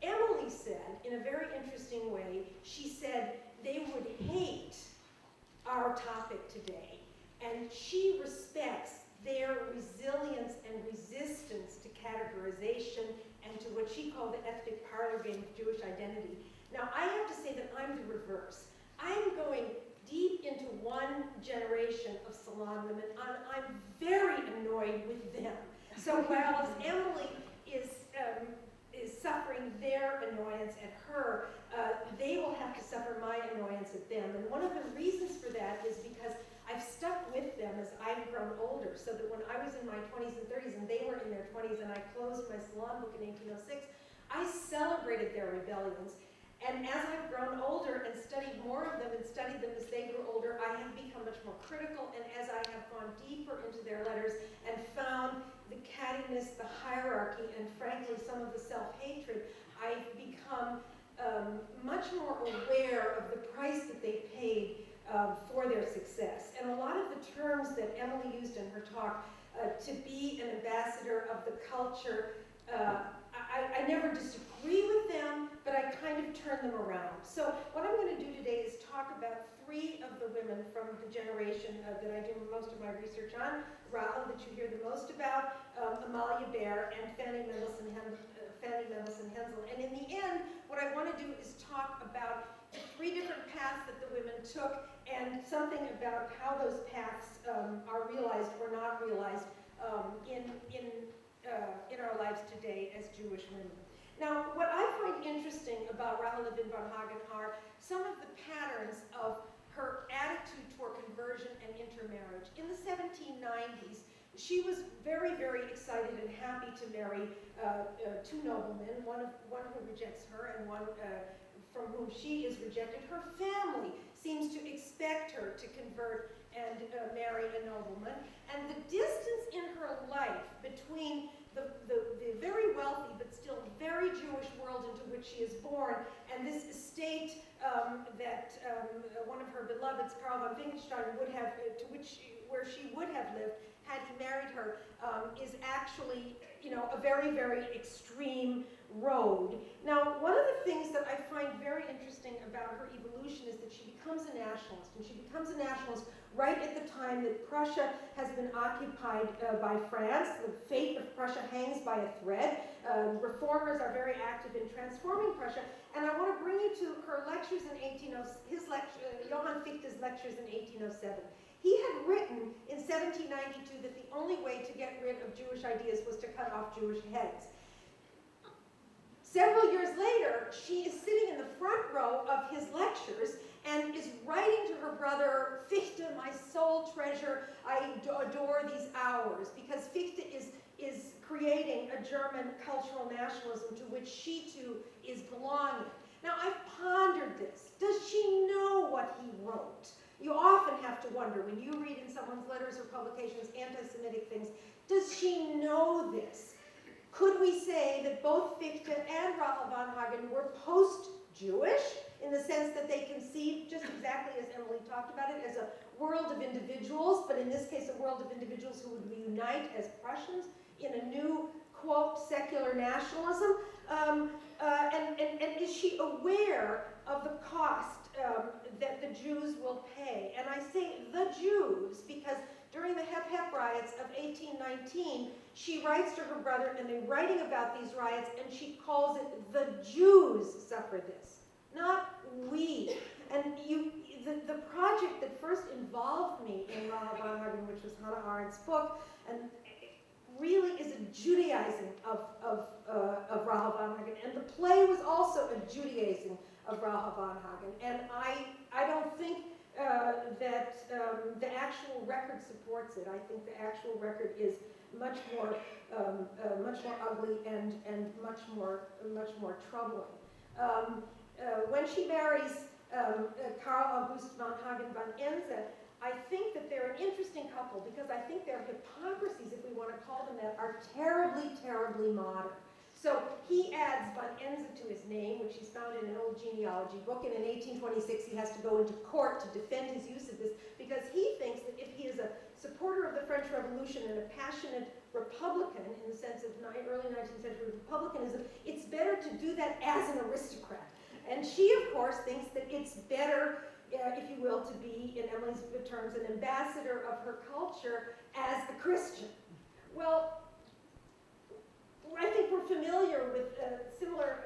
Emily said, in a very interesting way, she said they would hate our topic today, and she respects their resilience and resistance to categorization and to what she called the ethnic parlor game of Jewish identity. Now, I have to say that I'm the reverse. I'm going deep into one generation of salon women, and I'm very annoyed with them. So while Emily is suffering their annoyance at her, they will have to suffer my annoyance at them. And one of the reasons for that is because I've stuck with them as I've grown older, so that when I was in my 20s and 30s and they were in their 20s and I closed my salon book in 1806, I celebrated their rebellions. And as I've grown older and studied more of them and studied them as they grew older, I have become much more critical. And as I have gone deeper into their letters and found the cattiness, the hierarchy, and frankly, some of the self-hatred, I've become much more aware of the price that they paid for their success. And a lot of the terms that Emily used in her talk, to be an ambassador of the culture, I never disagree with them, but I kind of turn them around. So what I'm going to do today is talk about three of the women from the generation that I do most of my research on. Rahel, that you hear the most about, Amalia Baer, and Fanny Mendelssohn Hensel. And in the end, what I want to do is talk about the three different paths that the women took and something about how those paths are realized or not realized in our lives today as Jewish women. Now, what I find interesting about Rahel Levin von Hagen are some of the patterns of her attitude toward conversion and intermarriage. In the 1790s, she was very, very excited and happy to marry two noblemen, one who rejects her and one from whom she is rejected. Her family seems to expect her to convert and marry a nobleman. And the distance in her life between the very wealthy but still very Jewish world into which she is born and this estate that one of her beloveds, Karl von Wittgenstein, would have, where she would have lived had he married her, is actually, a very, very extreme road. Now, one of the things that I find very interesting about her evolution is that she becomes a nationalist, and she becomes a nationalist right at the time that Prussia has been occupied by France. The fate of Prussia hangs by a thread. Reformers are very active in transforming Prussia, and I want to bring you to her lectures in Johann Fichte's lectures in 1807. He had written in 1792 that the only way to get rid of Jewish ideas was to cut off Jewish heads. Several years later, she is sitting in the front row of his lectures and is writing to her brother, Fichte, my sole treasure, I adore these hours, because Fichte is creating a German cultural nationalism to which she too is belonging. Now, I've pondered this. Does she know what he wrote? You often have to wonder when you read in someone's letters or publications anti-Semitic things, does she know this? Could we say that both Fichte and Rahel von Hagen were post-Jewish in the sense that they conceived, just exactly as Emily talked about it, as a world of individuals, but in this case a world of individuals who would reunite as Prussians in a new, quote, secular nationalism? And is she aware of the cost that the Jews will pay? And I say the Jews because during the Hep Hep riots of 1819, she writes to her brother, and they're writing about these riots, and she calls it the Jews suffer this, not we. And the project that first involved me in Rahel von Hagen, which was Hannah Arendt's book, and really is a Judaizing of Rahel von Hagen, and the play was also a Judaizing of Rahel von Hagen. And I don't think that the actual record supports it. I think the actual record is much more ugly and much more troubling. When she marries Karl August von Hagen von Ense, I think that they're an interesting couple because I think their hypocrisies, if we want to call them that, are terribly, terribly modern. So he adds von Ense to his name, which he's found in an old genealogy book, and in 1826 he has to go into court to defend his use of this because he thinks that if he is a supporter of the French Revolution and a passionate Republican, in the sense of early 19th century republicanism, it's better to do that as an aristocrat. And she, of course, thinks that it's better, if you will, to be, in Emily's terms, an ambassador of her culture as a Christian. Well, I think we're familiar with similar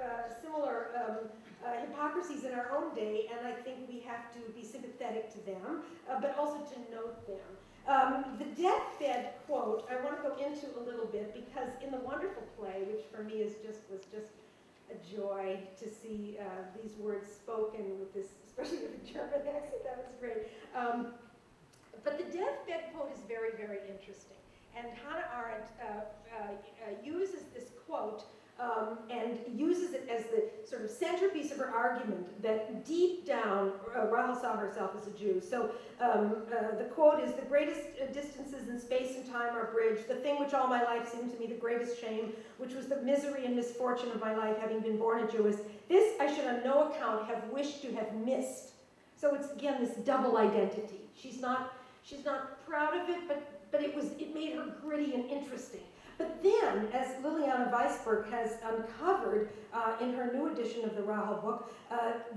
hypocrisies in our own day, and I think we have to be sympathetic to them, but also to note them. The deathbed quote I want to go into a little bit because in the wonderful play, which for me was just a joy to see these words spoken with this, especially with a German accent, that was great. But the deathbed quote is very, very interesting. And Hannah Arendt uses this quote and uses it as the sort of centerpiece of her argument that deep down, Rahel saw herself as a Jew. So the quote is, "The greatest distances in space and time are bridged. The thing which all my life seemed to me the greatest shame, which was the misery and misfortune of my life, having been born a Jewess, this I should on no account have wished to have missed." So it's, again, this double identity. She's not proud of it, but it made her gritty and interesting. But then, as Liliana Weisberg has uncovered in her new edition of the Rahel book,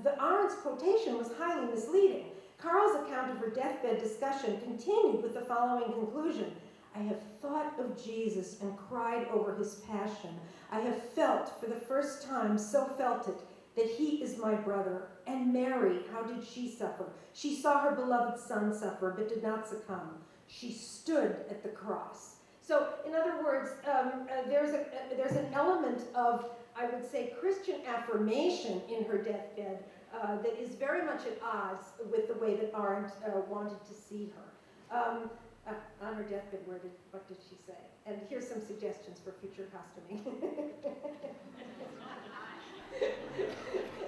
the Arendt's quotation was highly misleading. Karl's account of her deathbed discussion continued with the following conclusion: "I have thought of Jesus and cried over his passion. I have felt for the first time, so felt it, that he is my brother. And Mary, how did she suffer? She saw her beloved son suffer, but did not succumb. She stood at the cross." So, in other words, there's an element of, I would say, Christian affirmation in her deathbed that is very much at odds with the way that Arendt wanted to see her. On her deathbed, what did she say? And here's some suggestions for future costuming.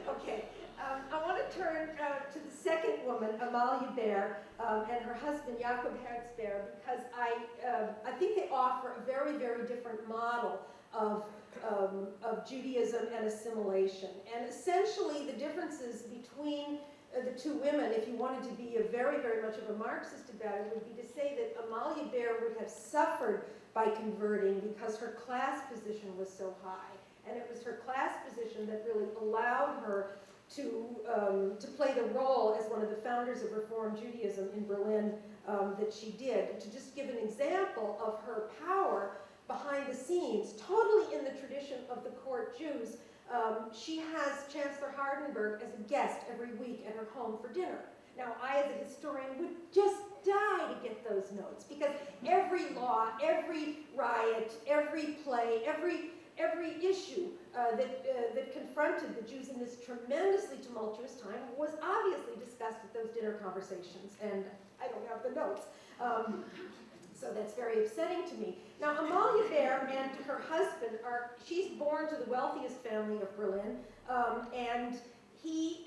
Okay. I want to turn to the second woman, Amalie Baer, and her husband, Jakob Hertzberg, because I think they offer a very, very different model of Judaism and assimilation. And essentially, the differences between the two women, if you wanted to be very, very much of a Marxist about it, would be to say that Amalie Baer would have suffered by converting because her class position was so high. And it was her class position that really allowed her to play the role as one of the founders of Reform Judaism in Berlin that she did. To just give an example of her power behind the scenes, totally in the tradition of the court Jews, she has Chancellor Hardenberg as a guest every week at her home for dinner. Now, I, as a historian, would just die to get those notes because every law, every riot, every play, every issue that confronted the Jews in this tremendously tumultuous time was obviously discussed at those dinner conversations, and I don't have the notes. So that's very upsetting to me. Now, Amalie Baer and her husband she's born to the wealthiest family of Berlin, and he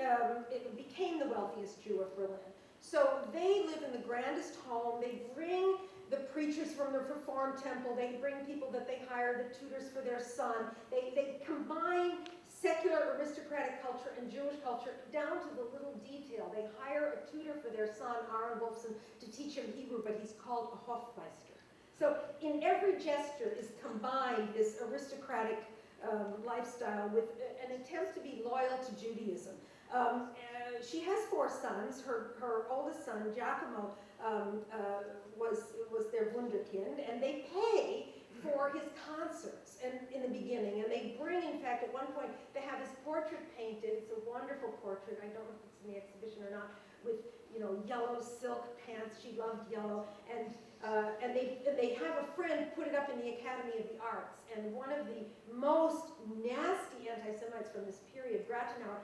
became the wealthiest Jew of Berlin. So they live in the grandest home. They bring the preachers from the Reform Temple. They bring people that they hire, the tutors for their son. They combine secular aristocratic culture and Jewish culture down to the little detail. They hire a tutor for their son, Aaron Wolfson, to teach him Hebrew, but he's called a Hofmeister. So in every gesture is combined this aristocratic lifestyle with an attempt to be loyal to Judaism. She has 4 sons. Her oldest son, Giacomo, was their Wunderkind, and they pay for his concerts and in the beginning. And they bring, in fact, at one point, they have his portrait painted. It's a wonderful portrait. I don't know if it's in the exhibition or not, with, you know, yellow silk pants. She loved yellow. And they have a friend put it up in the Academy of the Arts. And one of the most nasty anti-Semites from this period, Gratenauer,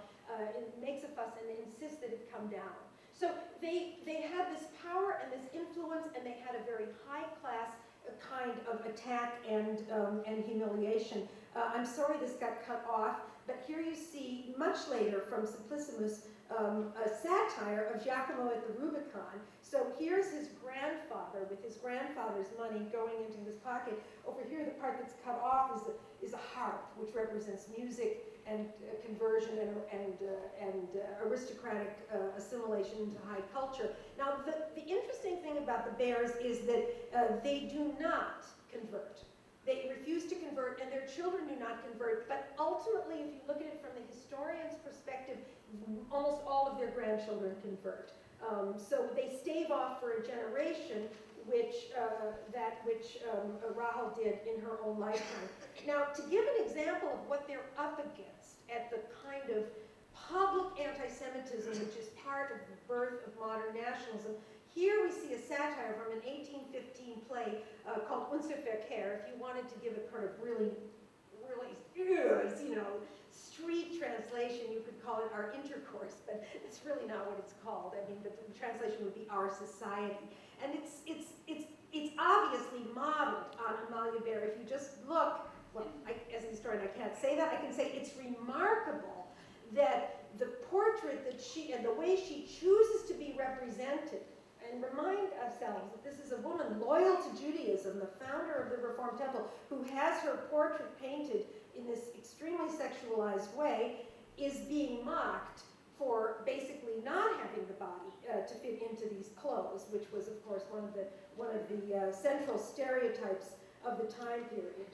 makes a fuss and insists that it come down. So they had this power and this influence, and they had a very high-class kind of attack and humiliation. I'm sorry this got cut off, but here you see, much later from Simplicissimus, a satire of Giacomo at the Rubicon. So here's his grandfather with his grandfather's money going into his pocket. Over here, the part that's cut off is a harp, which represents music and conversion and aristocratic assimilation into high culture. Now, the interesting thing about the Bears is that they do not convert. They refuse to convert, and their children do not convert. But ultimately, if you look at it from the historian's perspective, almost all of their grandchildren convert. So they stave off for a generation, which Rahel did in her own lifetime. Now, to give an example of what they're up against at the kind of public anti-Semitism, which is part of the birth of modern nationalism, here we see a satire from an 1815 play called Unser Verkehr. If you wanted to give a kind of really, you know, street translation, you could call it Our Intercourse, but it's really not what it's called. I mean, the translation would be Our Society. And it's obviously modeled on Amalia Bear. If you just look, well, as a historian, I can't say that. I can say it's remarkable that the portrait that she, and the way she chooses to be represented, and remind ourselves that this is a woman loyal to Judaism, the founder of the Reformed Temple, who has her portrait painted in this extremely sexualized way, is being mocked for basically not having the body to fit into these clothes, which was, of course, one of the central stereotypes of the time period.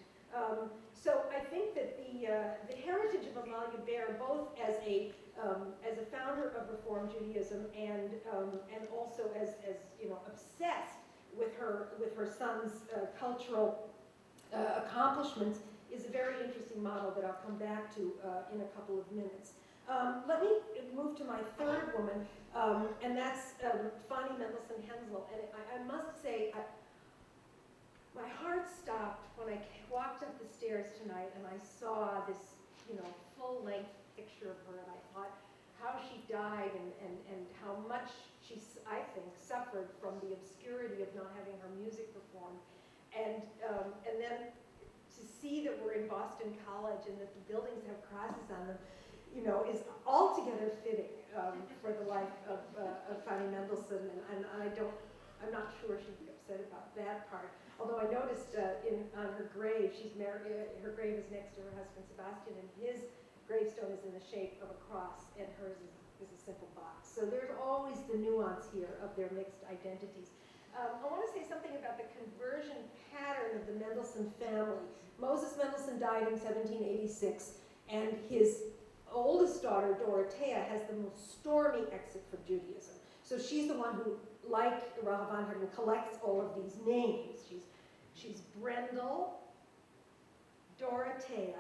So I think that the heritage of Amalia Bear, both as a founder of Reform Judaism and also as you know, obsessed with her son's cultural accomplishments, is a very interesting model that I'll come back to in a couple of minutes. Let me move to my third woman, and that's Fanny Mendelssohn Hensel. And I must say, my heart stopped when I walked up the stairs tonight and I saw this, you know, full-length picture of her, and I thought how she died and how much she, I think, suffered from the obscurity of not having her music performed. And then to see that we're in Boston College and that the buildings have crosses on them, you know, is altogether fitting for the life of Fanny Mendelssohn, and I'm not sure she'd be upset about that part. Although I noticed on her grave, she's married. Her grave is next to her husband Sebastian, and his gravestone is in the shape of a cross, and hers is a simple box. So there's always the nuance here of their mixed identities. I want to say something about the conversion pattern of the Mendelssohn family. Moses Mendelssohn died in 1786, and his oldest daughter, Dorothea, has the most stormy exit from Judaism. So she's the one who, like Rahel von Hagen, collects all of these names. She's Brendel, Dorothea,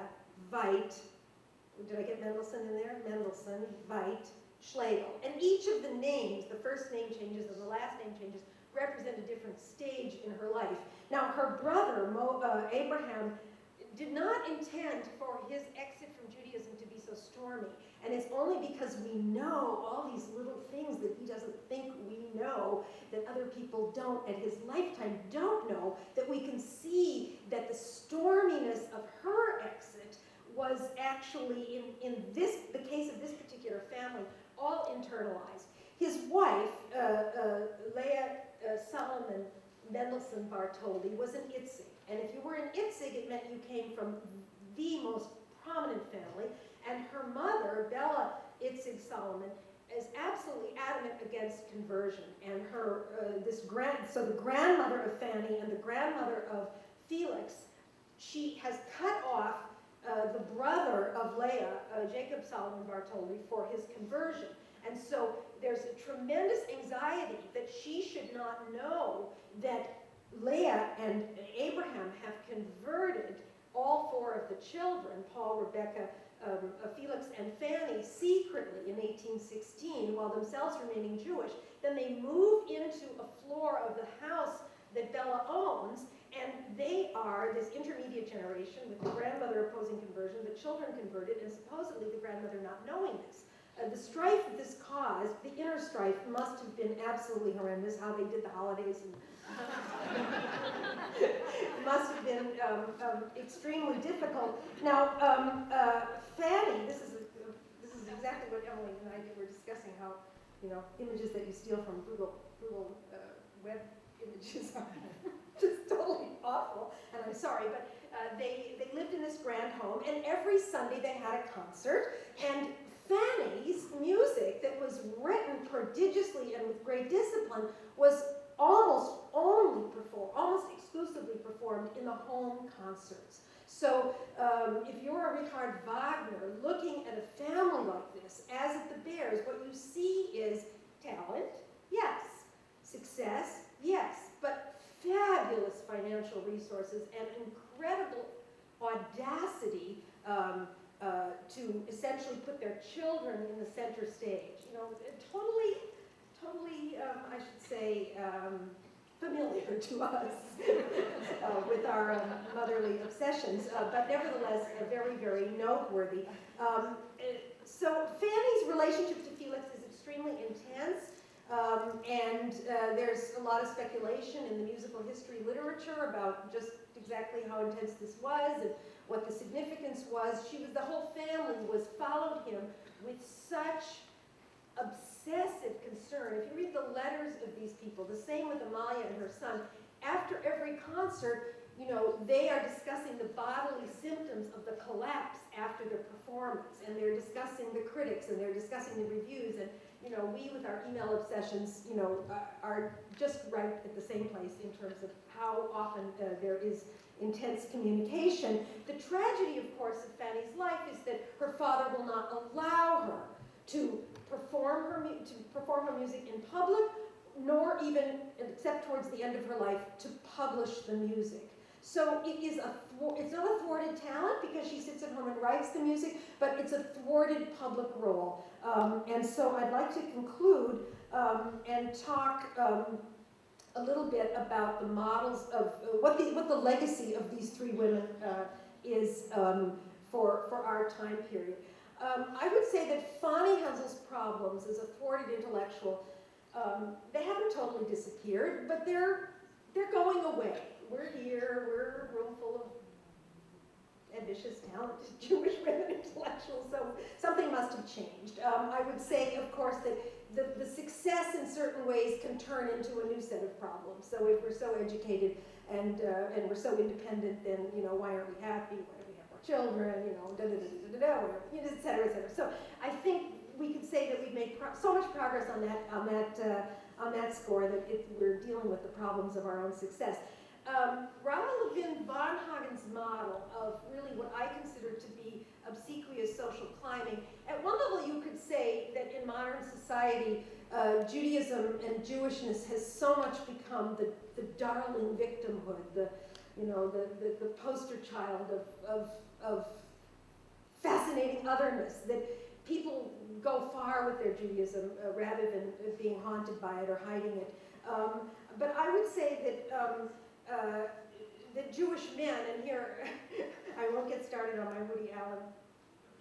Veit. Did I get Mendelssohn in there? Mendelssohn, Veit, Schlegel. And each of the names, the first name changes and the last name changes, represent a different stage in her life. Now, her brother, Abraham, did not intend for his exit from Judaism to be so stormy. And it's only because we know all these little things that he doesn't think we know, that other people don't, at his lifetime don't know, that we can see that the storminess of her exit was actually, in the case of this particular family, all internalized. His wife, Leah Solomon Mendelssohn Bartholdy, was an Itzig. And if you were an Itzig, it meant you came from the most prominent family. And her mother, Bella Itzig Solomon, is absolutely adamant against conversion. And her, so the grandmother of Fanny and the grandmother of Felix, she has cut off the brother of Leah, Jacob Solomon Bartholdy, for his conversion. And so there's a tremendous anxiety that she should not know that Leah and Abraham have converted all four of the children, Paul, Rebecca, Felix, and Fanny, secretly in 1816, while themselves remaining Jewish. Then they move into a floor of the house that Bella owns, and they are this intermediate generation with the grandmother opposing conversion, the children converted, and supposedly the grandmother not knowing this. The strife that this caused, the inner strife, must have been absolutely horrendous, how they did the holidays. And must have been extremely difficult. Now, Fanny, this is exactly what Emily and I were discussing, how, images that you steal from Google web images are just totally awful, and I'm sorry, but they lived in this grand home, and every Sunday they had a concert, and Fanny's music that was written prodigiously and with great discipline was almost exclusively performed in the home concerts. So if you're a Richard Wagner looking at a family like this, as at the Bears, what you see is talent, yes, success, yes, but fabulous financial resources and incredible audacity to essentially put their children in the center stage. Totally, I should say, familiar to us with our motherly obsessions, but nevertheless very, very noteworthy. So Fanny's relationship to Felix is extremely intense, and there's a lot of speculation in the musical history literature about just exactly how intense this was and what the significance was. The whole family followed him with such obsessive concern. If you read the letters of these people, the same with Amalia and her son, after every concert, they are discussing the bodily symptoms of the collapse after the performance, and they're discussing the critics, and they're discussing the reviews, and we with our email obsessions, are just right at the same place in terms of how often there is intense communication. The tragedy, of course, of Fanny's life is that her father will not allow her to perform her music in public, nor even, except towards the end of her life, to publish the music. So it's not a thwarted talent because she sits at home and writes the music, but it's a thwarted public role. And so I'd like to conclude and talk a little bit about the models of what the legacy of these three women is for our time period. I would say that Fanny Hensel's problems as a thwarted intellectual, they haven't totally disappeared, but they're going away. We're here, we're a room full of ambitious, talented Jewish women intellectuals, so something must have changed. I would say, of course, that the success in certain ways can turn into a new set of problems. So if we're so educated and we're so independent, then, why aren't we happy? Why don't we have more children? Et cetera, et cetera. So I think we could say that we've made so much progress on that score that we're dealing with the problems of our own success. Rama Levin Varnhagen's model of really what I consider to be obsequious social climbing, at one level you could say that in modern society, Judaism and Jewishness has so much become the darling victimhood, the poster child of fascinating otherness, that people go far with their Judaism rather than being haunted by it or hiding it. But I would say that Jewish men, and here I won't get started on my Woody Allen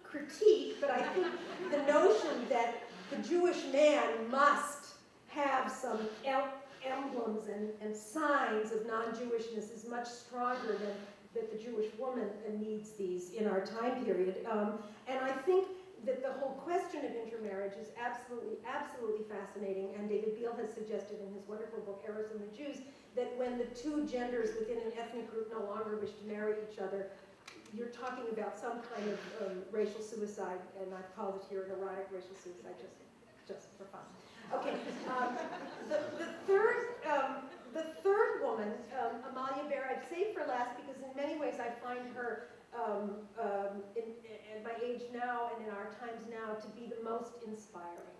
critique, but I think the notion that the Jewish man must have some emblems and signs of non-Jewishness is much stronger than that the Jewish woman needs these in our time period. And I think that the whole question of intermarriage is absolutely fascinating, and David Beale has suggested in his wonderful book, Eros and the Jews, that when the two genders within an ethnic group no longer wish to marry each other, you're talking about some kind of racial suicide, and I've called it here an erotic racial suicide, just for fun. Okay, the third woman, Amalia Bear, I've saved for last because in many ways I find her, at my age now and in our times now, to be the most inspiring.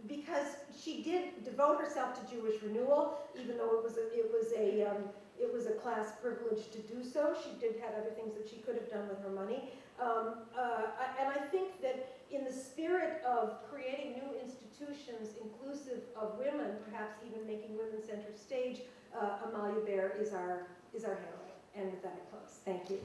because she did devote herself to Jewish renewal, even though it was a class privilege to do so. She did have other things that she could have done with her money. And I think that in the spirit of creating new institutions inclusive of women, perhaps even making women center stage, Amalia Bear is our hero. And with that, I close. Thank you.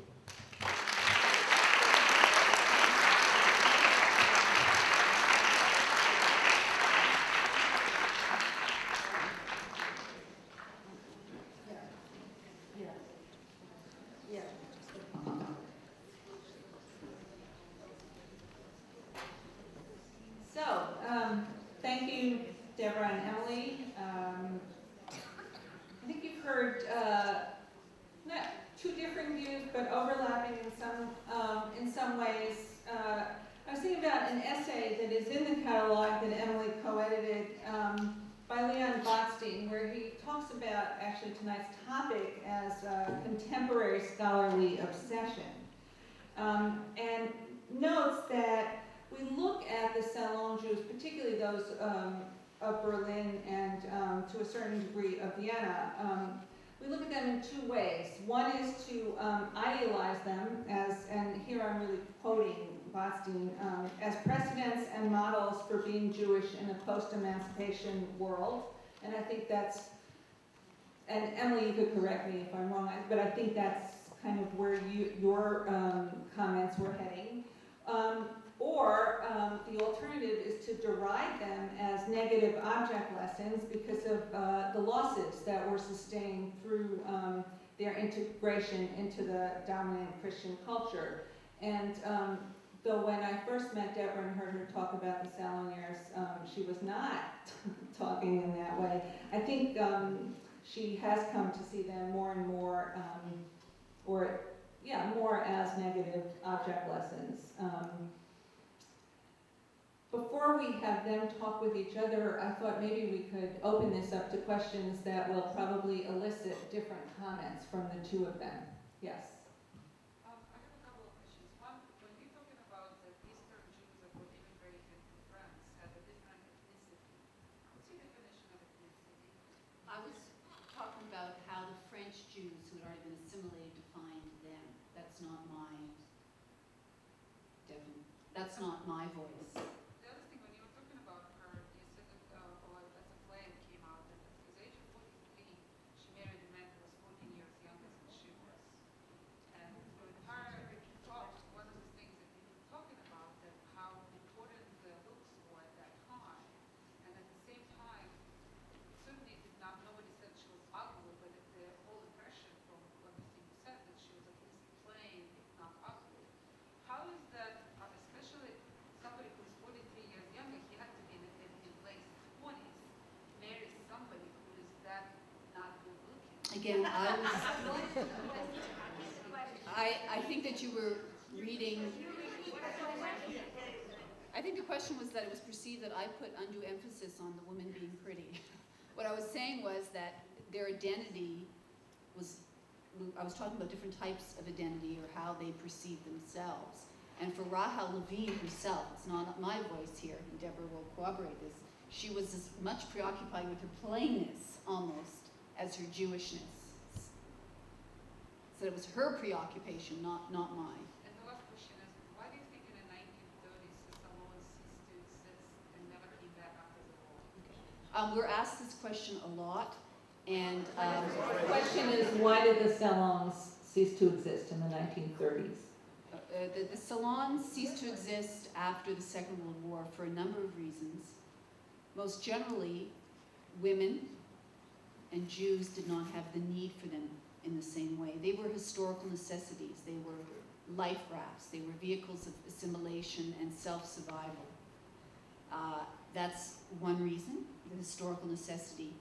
Thank you, Deborah and Emily. I think you've heard not two different views, but overlapping in some ways. I was thinking about an essay that is in the catalog that Emily co-edited by Leon Botstein, where he talks about actually tonight's topic as contemporary scholarly obsession, and notes that we look at the Salon Jews, particularly those of Berlin and to a certain degree of Vienna. We look at them in two ways. One is to idealize them as, and here I'm really quoting Botstein, as precedents and models for being Jewish in a post-emancipation world. And I think that's, and Emily, you could correct me if I'm wrong, but I think that's kind of where your comments were heading. Or the alternative is to deride them as negative object lessons because of the losses that were sustained through their integration into the dominant Christian culture. And though when I first met Deborah and heard her talk about the Salonieres, she was not talking in that way. I think she has come to see them more and more, more as negative object lessons. Before we have them talk with each other, I thought maybe we could open this up to questions that will probably elicit different comments from the two of them. Yes? I have a couple of questions. One, when we're talking about that Eastern Jews that were immigrated from France had a different ethnicity, what's your definition of ethnicity? I was talking about how the French Jews who had already been assimilated defined them. That's not my that's not my voice. The other thing, when you were talking about her, you said that, as a play that came out, that at the age of 43, she married a man who was 14 years younger than she was. And through her talk, one of the things that we were talking about, that how important the looks were at that time. And at the same time, certainly nobody said she was ugly, but the whole impression from everything you said, that she was at least plain, if not ugly. How is that, especially somebody who's 43 years younger, he had to be in late 20s, marry somebody who is that not good looking? Again, I think that you were reading. I think the question was that it was perceived that I put undue emphasis on the woman being pretty. What I was saying was that their identity was, I was talking about different types of identity or how they perceive themselves. And for Rahel Levine herself, it's not my voice here, and Deborah will corroborate this, she was as much preoccupied with her plainness, almost, as her Jewishness. So it was her preoccupation, not mine. And the last question is, why do you think in the 1930s the Salon ceased to exist and never came back after the war? We're asked this question a lot, and The question is, why did the salons cease to exist in the 1930s? the salons ceased to exist after the Second World War for a number of reasons. Most generally, women and Jews did not have the need for them in the same way. They were historical necessities. They were life rafts. They were vehicles of assimilation and self-survival. That's one reason, the historical necessity.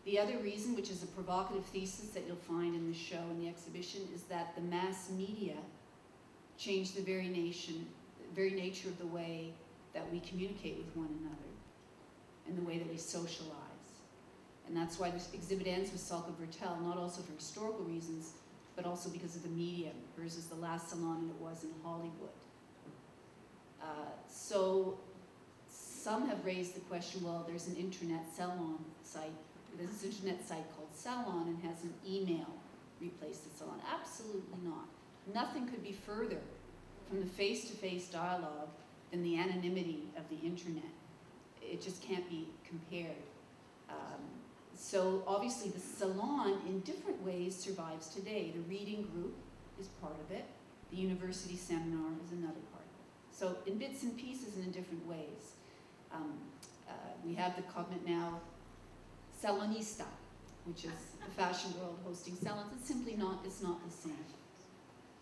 The other reason, which is a provocative thesis that you'll find in the show and the exhibition, is that the mass media changed the very nature of the way that we communicate with one another and the way that we socialize. And that's why this exhibit ends with Salka Bertel, not also for historical reasons, but also because of the medium. Hers is the last salon and it was in Hollywood. So some some have raised the question, well, there's an internet salon site. There's this internet site called Salon and has an email replaced the salon. Absolutely not. Nothing could be further from the face-to-face dialogue than the anonymity of the internet. It just can't be compared. So obviously the salon in different ways survives today. The reading group is part of it. The university seminar is another part of it. So in bits and pieces and in different ways. We have the cognate now Salonista, which is the fashion world hosting salons. It's simply not, it's not the same.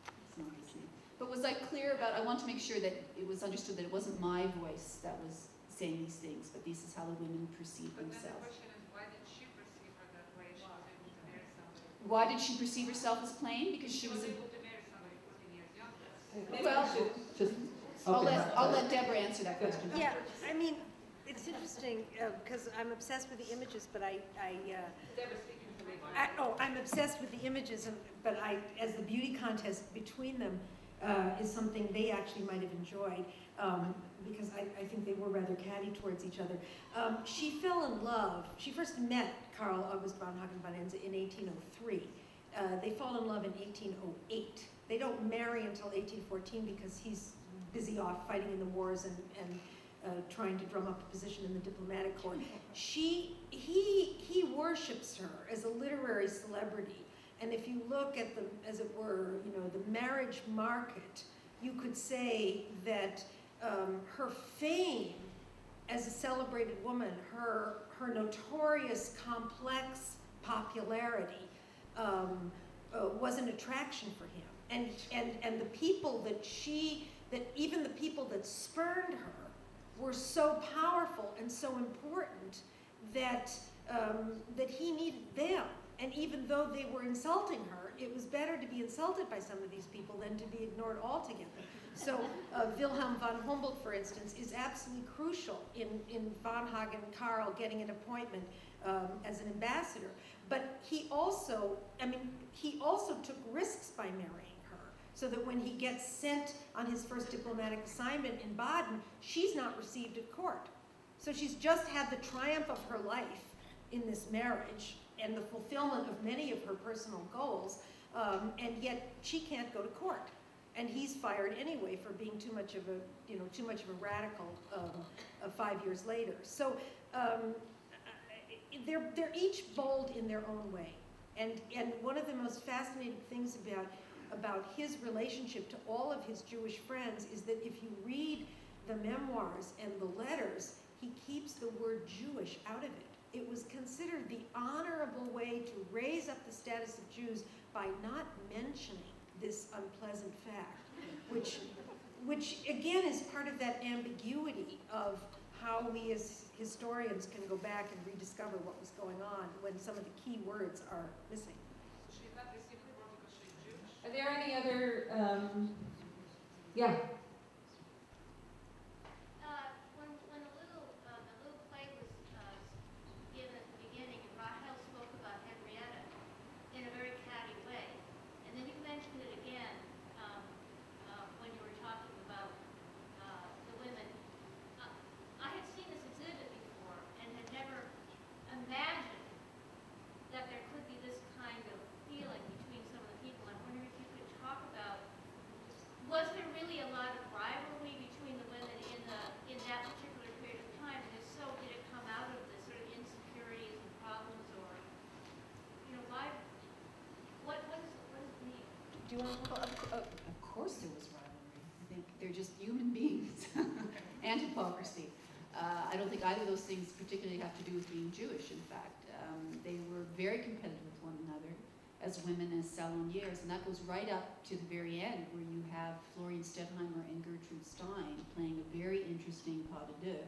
It's not the same. But was I clear about, I want to make sure that it was understood that it wasn't my voice that was saying these things, but this is how the women perceive But then the themselves. question is, why did she perceive her that way? She was able to marry somebody. Why did she perceive herself as plain? Because she was a, able to marry somebody 14 years younger. Maybe Well, we should just, I'll okay. let Deborah answer that question. Yeah, I mean, it's interesting, because I'm obsessed with the images, but Deborah speaking for me. I'm obsessed with the images, but as the beauty contest between them is something they actually might have enjoyed, because I think they were rather catty towards each other. She fell in love, she first met Karl August von Hagen von Ense in 1803. They fall in love in 1808. They don't marry until 1814 because he's busy off fighting in the wars and trying to drum up a position in the diplomatic corps. He worships her as a literary celebrity. And if you look at the, as it were, the marriage market, you could say that her fame as a celebrated woman, her notorious complex popularity was an attraction for him. And the people that even the people that spurned her were so powerful and so important that he needed them. And even though they were insulting her, it was better to be insulted by some of these people than to be ignored altogether. So Wilhelm von Humboldt, for instance, is absolutely crucial in von Hagen Karl getting an appointment as an ambassador. But he also took risks by marrying her, so that when he gets sent on his first diplomatic assignment in Baden, she's not received at court. So she's just had the triumph of her life in this marriage and the fulfillment of many of her personal goals, and yet she can't go to court. And he's fired anyway for being too much of a radical 5 years later. So they're each bold in their own way. And one of the most fascinating things about his relationship to all of his Jewish friends is that if you read the memoirs and the letters, he keeps the word Jewish out of it. It was considered the honorable way to raise up the status of Jews by not mentioning this unpleasant fact, which again is part of that ambiguity of how we as historians can go back and rediscover what was going on when some of the key words are missing. She did not receive the word because she's Jewish. Are there any other, yeah? When a little play was given at the beginning, and Rahel spoke about Henrietta in a very catty way, and then you mentioned it again when you were talking about the women. I had seen this exhibit before and had never imagined that there could be this kind of feeling between some of the people. I'm wondering if you could talk about, was there really a lot of rivalry between the women in that particular period of time? And if so, did it come out of the sort of insecurities and problems, or why? What does it mean? Do you want to? Well, of course there was rivalry. I think they're just human beings. And hypocrisy. I don't think either of those things particularly have to do with being Jewish, in fact. They were very competitive with one another as women, as Salonieres, and that goes right up to the very end, where you have Florian Stettheimer and Gertrude Stein playing a very interesting pas de deux.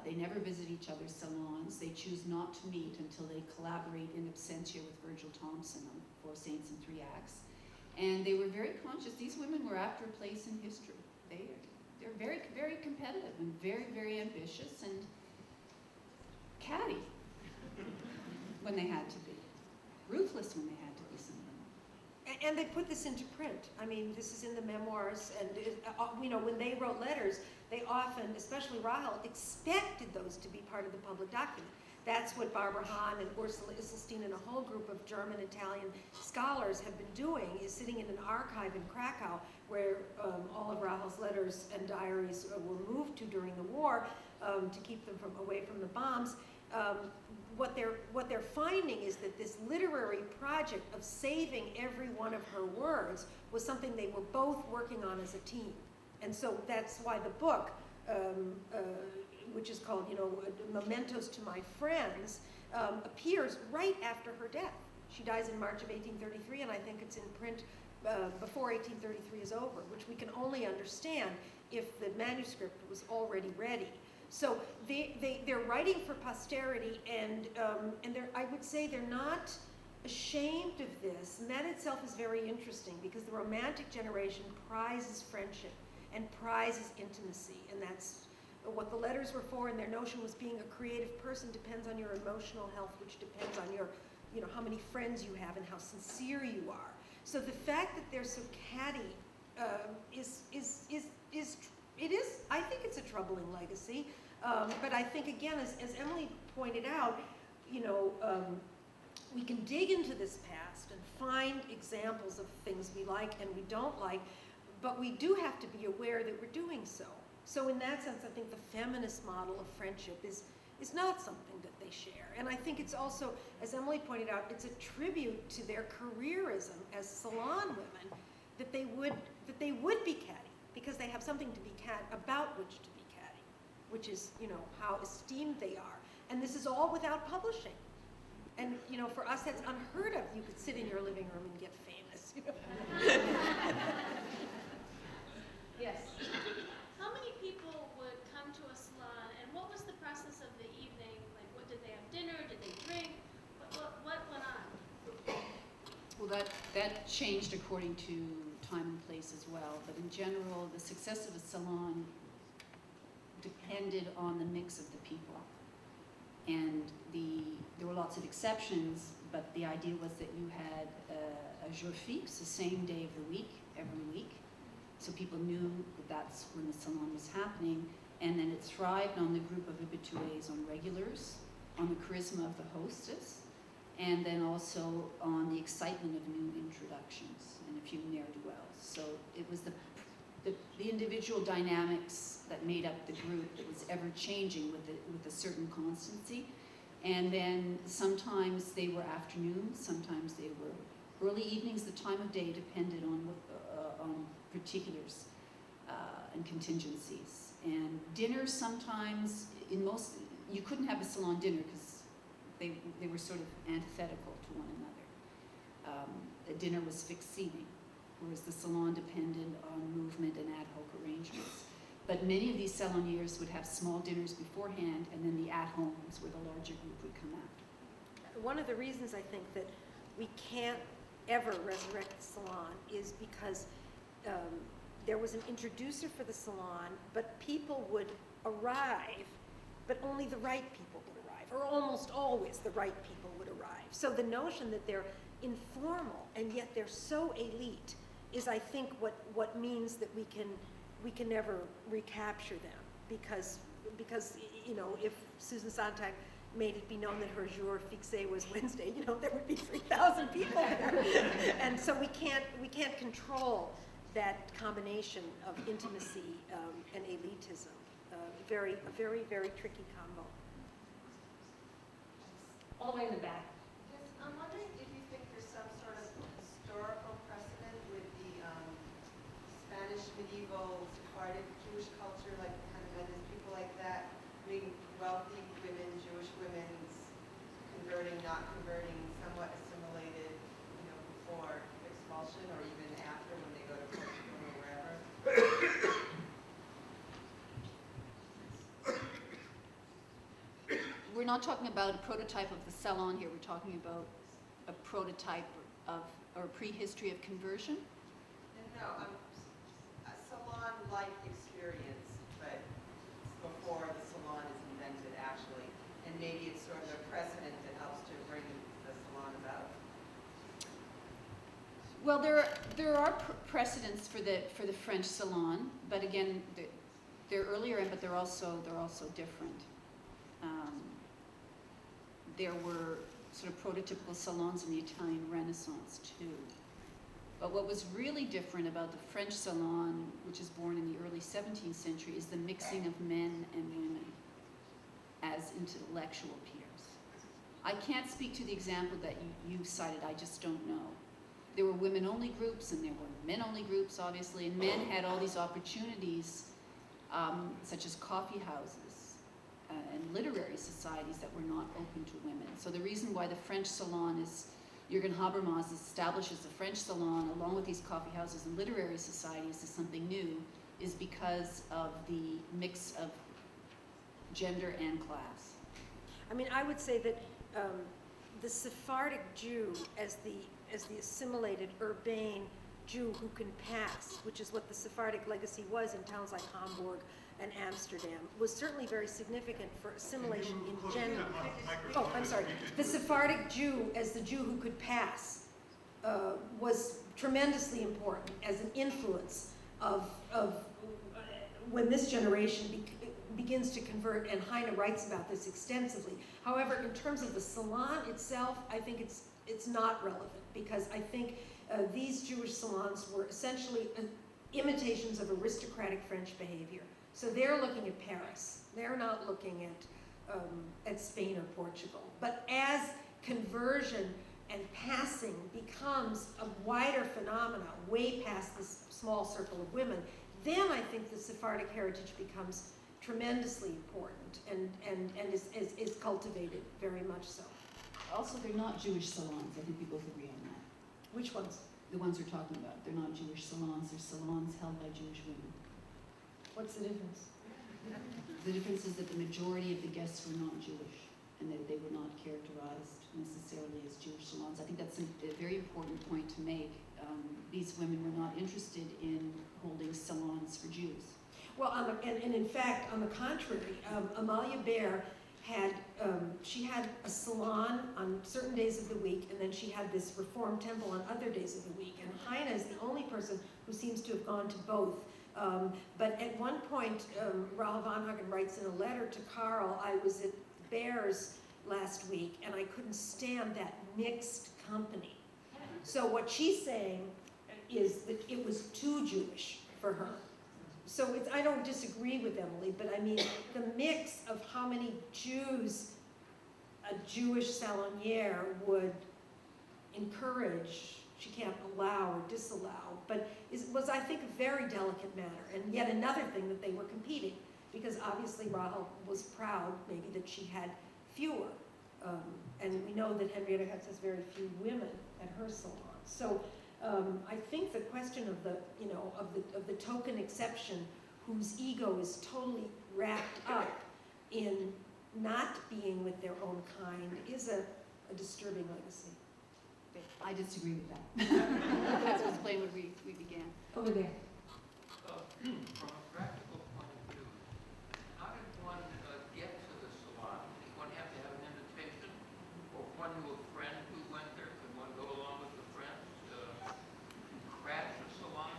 They never visit each other's salons. They choose not to meet until they collaborate in absentia with Virgil Thomson on Four Saints and Three Acts. And they were very conscious. These women were after a place in history. They're very, very competitive and very, very ambitious and catty when they had to be. Ruthless when they had to be, some of them. And they put this into print. I mean, this is in the memoirs, and when they wrote letters, they often, especially Rahel, expected those to be part of the public document. That's what Barbara Hahn and Ursula Isselstein and a whole group of German, Italian scholars have been doing, is sitting in an archive in Krakow where all of Rahel's letters and diaries were moved to during the war to keep them away from the bombs. What they're finding is that this literary project of saving every one of her words was something they were both working on as a team. And so that's why the book, which is called, Mementos to My Friends, appears right after her death. She dies in March of 1833, and I think it's in print before 1833 is over, which we can only understand if the manuscript was already ready. So they're writing for posterity, and I would say they're not ashamed of this, and that itself is very interesting because the Romantic generation prizes friendship and prizes intimacy, and that's what the letters were for, and their notion was being a creative person depends on your emotional health, which depends on your, how many friends you have and how sincere you are. So the fact that they're so catty I think it's a troubling legacy. But I think, again, as Emily pointed out, we can dig into this past and find examples of things we like and we don't like, but we do have to be aware that we're doing so. So in that sense, I think the feminist model of friendship is not something that they share. And I think it's also, as Emily pointed out, it's a tribute to their careerism as salon women that they would be catty because they have something to be about which to be catty, which is, how esteemed they are. And this is all without publishing. And, for us, that's unheard of. You could sit in your living room and get famous, Yes. How many people would come to a salon, and what was the process of the evening? Like, what did they have dinner? Did they drink? What went on? Well, that changed according to time and place as well. But in general, the success of a salon depended on the mix of the people. And there were lots of exceptions, but the idea was that you had a jour fixe, the same day of the week, every week. So people knew that that's when the salon was happening. And then it thrived on the group of habitués, on regulars, on the charisma of the hostess, and then also on the excitement of new introductions and a few ne'er-do-wells. So it was the individual dynamics that made up the group that was ever changing with a certain constancy. And then sometimes they were afternoons, sometimes they were early evenings. The time of day depended on particulars and contingencies. And dinners sometimes, you couldn't have a salon dinner because they were sort of antithetical to one another. A dinner was fixed seating, whereas the salon depended on movement and ad hoc arrangements. But many of these Salonieres would have small dinners beforehand, and then the at-homes where the larger group would come after. One of the reasons I think that we can't ever resurrect the salon is because there was an introducer for the salon, but people would arrive, but only the right people would arrive, or almost always the right people would arrive. So the notion that they're informal and yet they're so elite is, I think, what means that we can never recapture them, because if Susan Sontag made it be known that her jour fixe was Wednesday, there would be 3,000 people there. And so we can't control that combination of intimacy and elitism. A very, very tricky combo. All the way in the back. Yes, I'm wondering if you think there's some sort of historical precedent with the Spanish medieval Sephardic Jewish culture, like kind of Venice, people like that, being wealthy women, Jewish women, converting, not converting, somewhat assimilated, before expulsion or even after when they go to Portugal or wherever. We're not talking about a prototype of the salon here. We're talking about a prototype of, or prehistory of conversion. And no, a salon-like experience, but before the salon is invented, actually. And maybe it's sort of a precedent that helps to bring the salon about. Well, there are precedents for the French salon, but again, they're earlier, but they're also different. There were sort of prototypical salons in the Italian Renaissance too. But what was really different about the French salon, which is born in the early 17th century, is the mixing of men and women as intellectual peers. I can't speak to the example that you cited, I just don't know. There were women-only groups and there were men-only groups, obviously, and men had all these opportunities, such as coffee houses and literary societies that were not open to women. So the reason why the French salon is, Jürgen Habermas establishes the French salon along with these coffee houses and literary societies as something new, is because of the mix of gender and class. I mean, I would say that the Sephardic Jew as the assimilated, urbane Jew who can pass, which is what the Sephardic legacy was in towns like Hamburg and Amsterdam, was certainly very significant for assimilation in general. Oh, I'm sorry. The Sephardic Jew as the Jew who could pass was tremendously important as an influence of when this generation begins to convert, and Heine writes about this extensively. However, in terms of the salon itself, I think it's not relevant, because I think these Jewish salons were essentially imitations of aristocratic French behavior. So they're looking at Paris. They're not looking at Spain or Portugal. But as conversion and passing becomes a wider phenomena, way past this small circle of women, then I think the Sephardic heritage becomes tremendously important and is cultivated very much so. Also, they're not Jewish salons. I think we both agree on that. Which ones? The ones we're talking about, they're not Jewish salons. They're salons held by Jewish women. What's the difference? The difference is that the majority of the guests were not Jewish, and that they were not characterized necessarily as Jewish salons. I think that's a very important point to make. These women were not interested in holding salons for Jews. Well, and in fact, on the contrary, Amalia Baer had she had a salon on certain days of the week, and then she had this Reform temple on other days of the week. And Heine is the only person who seems to have gone to both. But at one point, Rahel von Hagen writes in a letter to Karl, I was at Baer's last week, and I couldn't stand that mixed company. So what she's saying is that it was too Jewish for her. So I don't disagree with Emily, but I mean, the mix of how many Jews a Jewish saloniere would encourage, she can't allow or disallow, but was, I think, a very delicate matter. And yet another thing that they were competing, because obviously Rahel was proud, maybe, that she had fewer. And we know that Henrietta Hertz has very few women at her salon. So I think the question of the token exception whose ego is totally wrapped up in not being with their own kind is a disturbing legacy. I disagree with that. That's explain when we began. Over there. From a practical point of view, how did one get to the salon? Did one have to have an invitation? Or if one knew a friend who went there, could one go along with the friends to crash a salon?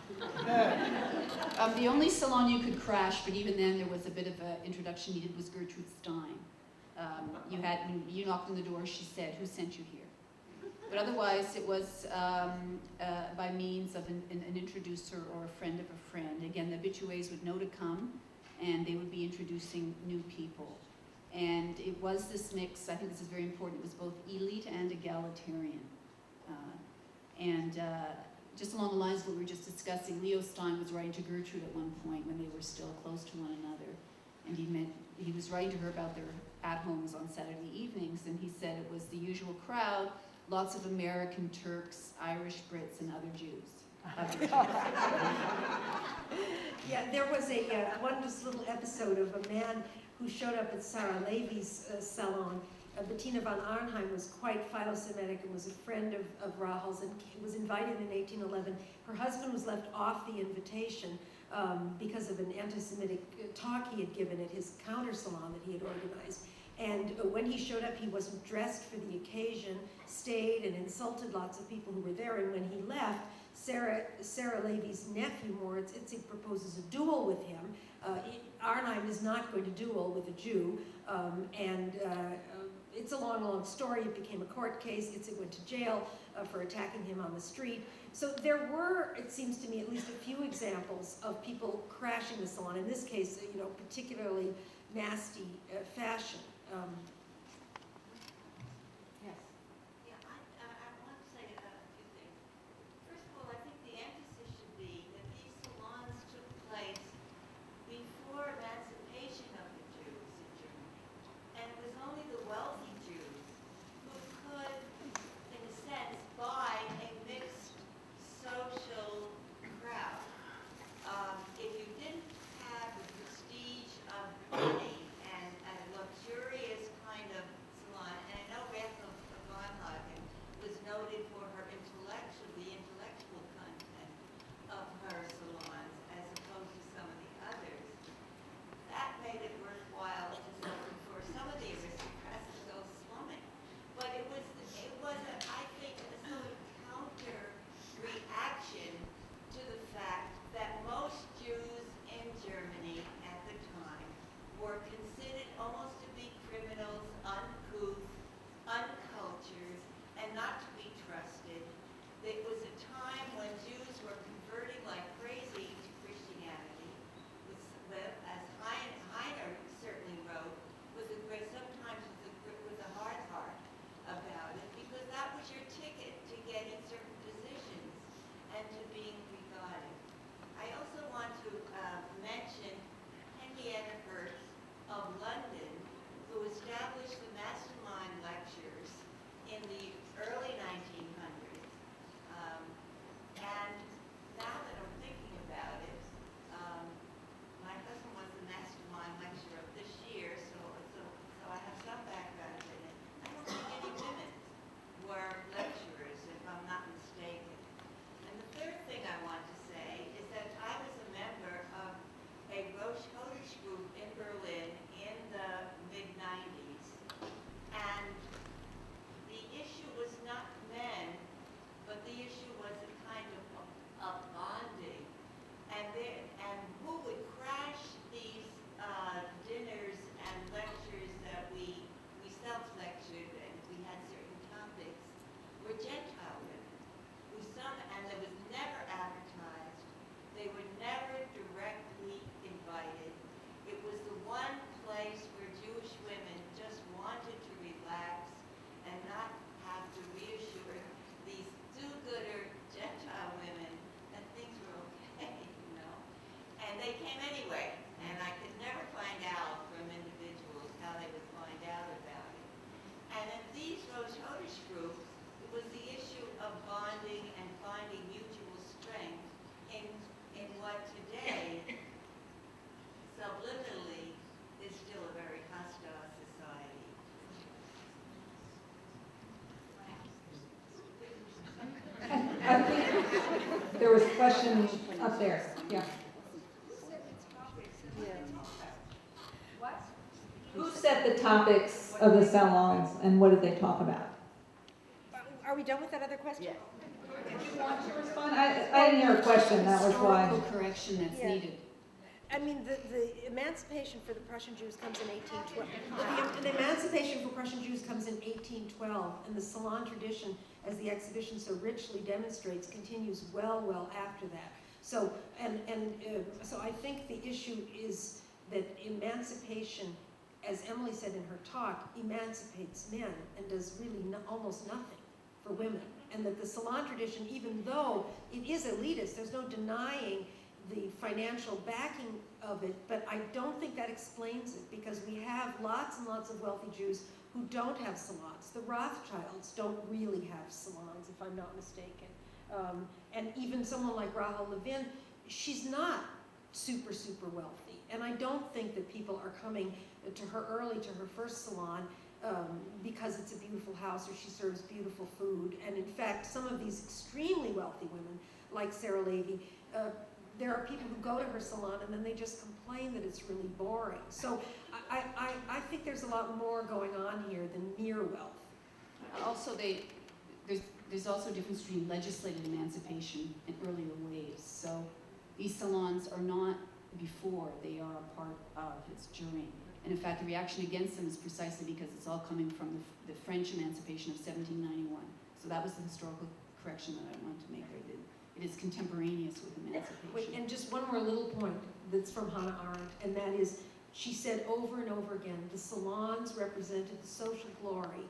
The only salon you could crash, but even then there was a bit of an introduction needed, was Gertrude Stein. When you knocked on the door, she said, "Who sent you here?" But otherwise, it was by means of an introducer or a friend of a friend. Again, the habitués would know to come, and they would be introducing new people. And it was this mix, I think this is very important, it was both elite and egalitarian. Just along the lines of what we were just discussing, Leo Stein was writing to Gertrude at one point when they were still close to one another. And he was writing to her about their at-homes on Saturday evenings, and he said it was the usual crowd, lots of American Turks, Irish Brits, and other Jews. Yeah, there was this little episode of a man who showed up at Sarah Levy's salon. Bettina von Arnheim was quite philo-Semitic and was a friend of Rahel's and was invited in 1811. Her husband was left off the invitation because of an anti-Semitic talk he had given at his counter salon that he had organized. And when he showed up, he wasn't dressed for the occasion, stayed and insulted lots of people who were there. And when he left, Sarah Levy's nephew, Moritz Itzig, proposes a duel with him. Arnheim is not going to duel with a Jew, it's a long, long story. It became a court case. Itzig went to jail for attacking him on the street. So there were, it seems to me, at least a few examples of people crashing the salon. In this case, particularly nasty fashion. Yes. Yeah, I want to say a few things. First of all, I think the emphasis should be that these salons took place before emancipation of the Jews in Germany. And it was only the wealthy Jews who could, in a sense, buy a mixed social crowd. If you didn't have the prestige of money and a luxurious kind of salon, and I know Rachel von Hagen was noted for her intellectual content of her salons as opposed to some of the others, that made it worthwhile for some of the aristocrats to go slumming. But it was I think, a sort of counter reaction to the fact that most Jews in Germany at the time were considered almost to be criminals, uncouth, uncultured, and not to be trusted. It was a time when Jews were converting like crazy to Christianity, as Heiner certainly wrote, sometimes with a hard heart about it, because that was your ticket to getting certain positions and to being regarded. I also want to mention Henrietta Hertz of London, who established the mastermind lectures in the early 1900s. And now that I'm thinking about it, my husband was the mastermind lecturer of this year, so I have some background in it. I don't think any women were lecturers, if I'm not mistaken. And the third thing I want to say is that I was a member of a Rosh Chodesh group in Berlin in the mid-90s. And the issue was not men, but the issue was a kind of bonding. And who would crash these dinners and lectures that we self-lectured, and we had certain topics, were Gentile women, and it was never advertised. They were never directly invited. It was the one place where Jewish women just wanted to relax and not have to reassure these do-gooder Gentile women that things were okay, And they came anyway, and I could never find out from individuals how they would find out about it. And in these Rosh Chodesh groups, it was the issue of bonding and finding mutual strength in what today, subliminally, is still a very hostile society. I think there was a question up there. Yeah. Who set the topics of the salons and what did they talk about? Are we done with that other question? Yes. Did you want to respond? I didn't hear a question, that was why. Historical correction that's Yeah. needed. I mean, the emancipation for the Prussian Jews comes in 1812. The emancipation for Prussian Jews comes in 1812, and the salon tradition, as the exhibition so richly demonstrates, continues well after that. So, so I think the issue is that emancipation, as Emily said in her talk, emancipates men and does really almost nothing for women. And that the salon tradition, even though it is elitist, there's no denying the financial backing of it, but I don't think that explains it, because we have lots and lots of wealthy Jews who don't have salons. The Rothschilds don't really have salons, if I'm not mistaken. And even someone like Rahel Levin, she's not super wealthy. And I don't think that people are coming to her early to her first salon because it's a beautiful house or she serves beautiful food. And in fact, some of these extremely wealthy women, like Sarah Levy, there are people who go to her salon and then they just complain that it's really boring. So I think there's a lot more going on here than mere wealth. Also, there's also a difference between legislated emancipation and earlier waves. So these salons are not before, they are a part of, it's during. And in fact, the reaction against them is precisely because it's all coming from the French emancipation of 1791. So that was the historical correction that I wanted to make there. It is contemporaneous with emancipation. Wait, and just one more little point that's from Hannah Arendt, and that is, she said over and over again, the salons represented the social glory,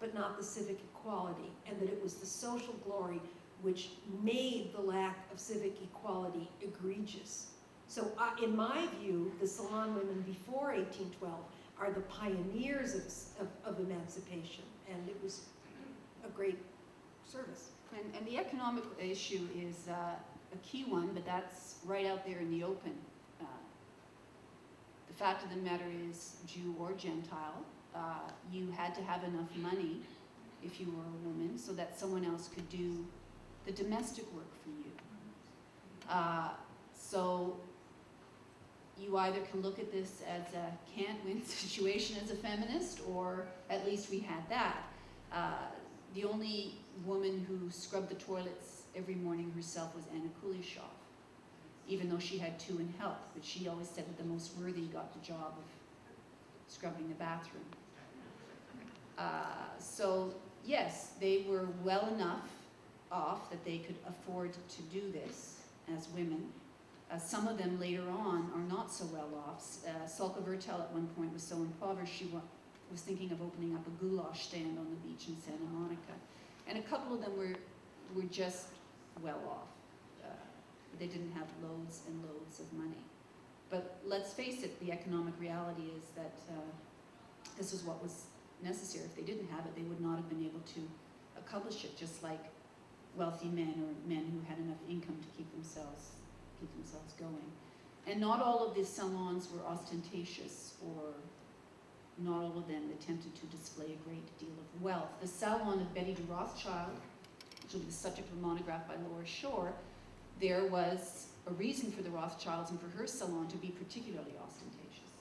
but not the civic equality, and that it was the social glory which made the lack of civic equality egregious. So in my view, the salon women before 1812 are the pioneers of emancipation, and it was a great service. And the economic issue is a key one, but that's right out there in the open. The fact of the matter is, Jew or Gentile, you had to have enough money if you were a woman so that someone else could do the domestic work for you. So you either can look at this as a can't-win situation as a feminist, or at least we had that. The only woman who scrubbed the toilets every morning herself was Anna Kuleshov, even though she had two in help, but she always said that the most worthy got the job of scrubbing the bathroom. So yes, they were well enough off that they could afford to do this as women. Some of them later on are not so well off. Salka Vertel at one point was so impoverished she was thinking of opening up a goulash stand on the beach in Santa Monica. And a couple of them were just well off. They didn't have loads and loads of money. But let's face it, the economic reality is that this is what was necessary. If they didn't have it, they would not have been able to accomplish it, just like wealthy men or men who had enough income to keep themselves going. And not all of these salons were ostentatious, or not all of them attempted to display a great deal of wealth. The salon of Betty de Rothschild, which will be the subject of a monograph by Laura Shore, there was a reason for the Rothschilds and for her salon to be particularly ostentatious.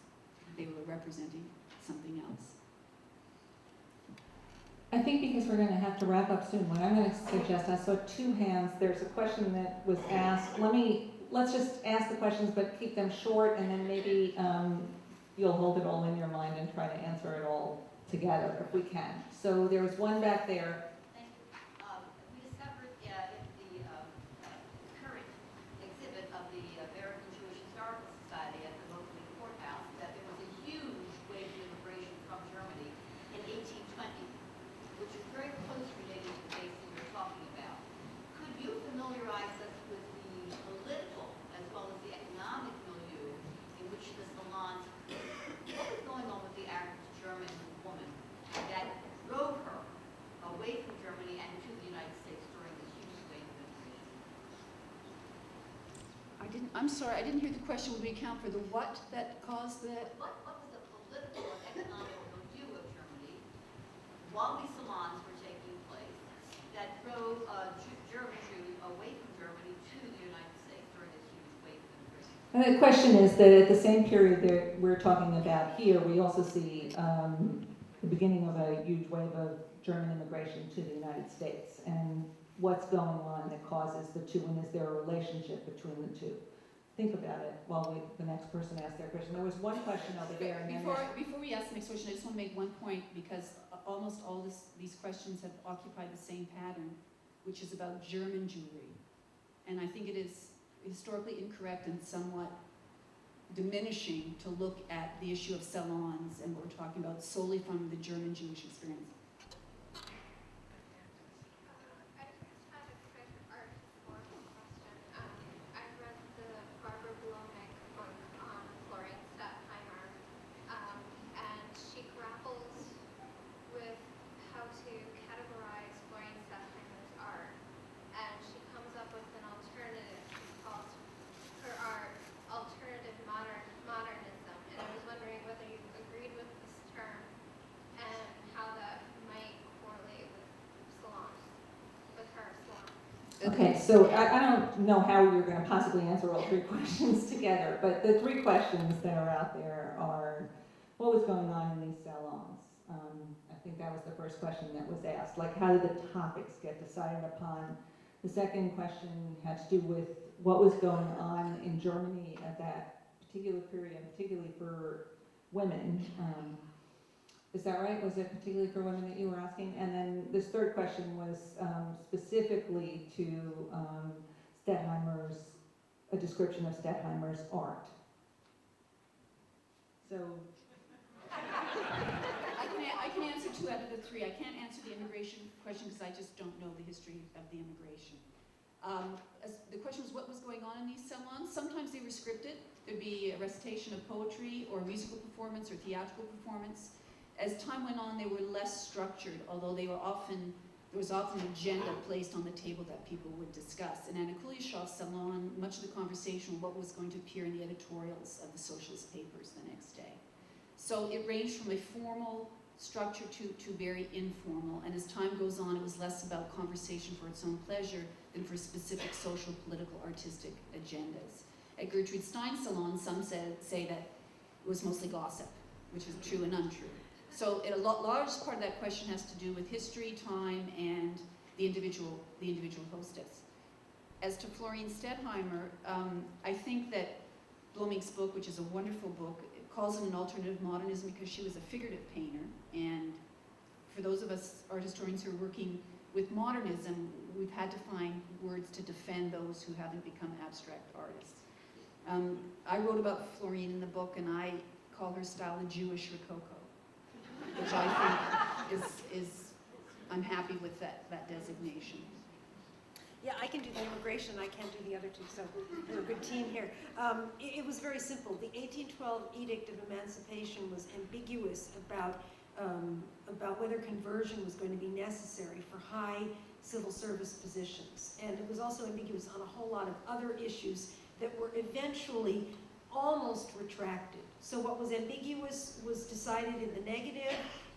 They were representing something else. I think because we're going to have to wrap up soon, what I'm going to suggest, I saw two hands. There's a question that was asked. Let's just ask the questions, but keep them short, and then maybe you'll hold it all in your mind and try to answer it all together if we can. So there was one back there. Thank you. We discovered in the current exhibit of the American Jewish Historical Society at the local courthouse that there was a huge wave of immigration from Germany in 1820, which is very close related to the case that you're talking about. Could you familiarize us with the political as well as the economic milieu in which the salons, what was going on with the average German woman that drove her away from Germany and to the United States during this huge wave of immigration? I'm sorry, I didn't hear the question. Would we account for the what that caused that? What was the political and economic milieu of Germany while these salons were taking place that drove German Jews away from Germany to the United States during this huge wave of immigration? And the question is that at the same period that we're talking about here, we also see the beginning of a huge wave of German immigration to the United States. And what's going on that causes the two, and is there a relationship between the two? Think about it while the next person asks their question. There was one question over there. And Before we ask the next question, I just want to make one point, because almost all these questions have occupied the same pattern, which is about German Jewry. And I think it is historically incorrect and somewhat diminishing to look at the issue of salons and what we're talking about solely from the German Jewish experience. Okay, so I don't know how you're going to possibly answer all three questions together, but the three questions that are out there are, what was going on in these salons. I think that was the first question that was asked, like how did the topics get decided upon? The second question had to do with what was going on in Germany at that particular period, particularly for women. Is that right? Was it particularly for women that you were asking? And then this third question was specifically to Stettheimer's, a description of Stettheimer's art. So I can answer 2 out of the 3. I can't answer the immigration question because I just don't know the history of the immigration. The question was what was going on in these salons. Sometimes they were scripted. There'd be a recitation of poetry or musical performance or theatrical performance. As time went on, they were less structured, although there was often an agenda placed on the table that people would discuss. In Anna Kulyashev's salon, much of the conversation was what was going to appear in the editorials of the socialist papers the next day. So it ranged from a formal structure to very informal, and as time goes on, it was less about conversation for its own pleasure than for specific social, political, artistic agendas. At Gertrude Stein's salon, some say that it was mostly gossip, which is true and untrue. So a large part of that question has to do with history, time, and the individual hostess. As to Florine Stettheimer, I think that Bloeming's book, which is a wonderful book, it calls it an alternative modernism because she was a figurative painter. And for those of us art historians who are working with modernism, we've had to find words to defend those who haven't become abstract artists. I wrote about Florine in the book, and I call her style the Jewish Rococo, which I think is I'm happy with that designation. Yeah, I can do the immigration, I can't do the other 2, so we're a good team here. It was very simple. The 1812 Edict of Emancipation was ambiguous about whether conversion was going to be necessary for high civil service positions. And it was also ambiguous on a whole lot of other issues that were eventually almost retracted. So what was ambiguous was decided in the negative,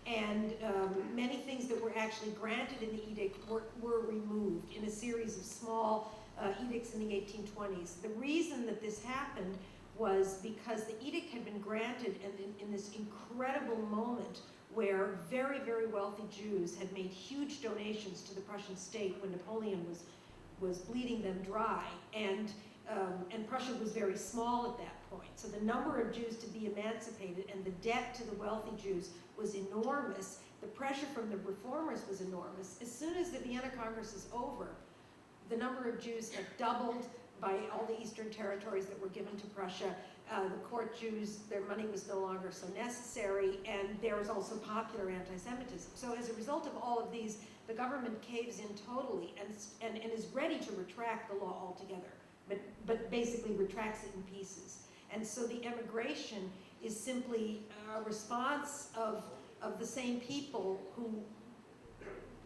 and many things that were actually granted in the edict were removed in a series of small edicts in the 1820s. The reason that this happened was because the edict had been granted in this incredible moment where very, very wealthy Jews had made huge donations to the Prussian state when Napoleon was bleeding them dry, and Prussia was very small at that point. So the number of Jews to be emancipated and the debt to the wealthy Jews was enormous. The pressure from the reformers was enormous. As soon as the Vienna Congress is over, the number of Jews had doubled by all the eastern territories that were given to Prussia. The court Jews, their money was no longer so necessary, and there was also popular anti-Semitism. So as a result of all of these, the government caves in totally and is ready to retract the law altogether, but basically retracts it in pieces. And so the emigration is simply a response of the same people who,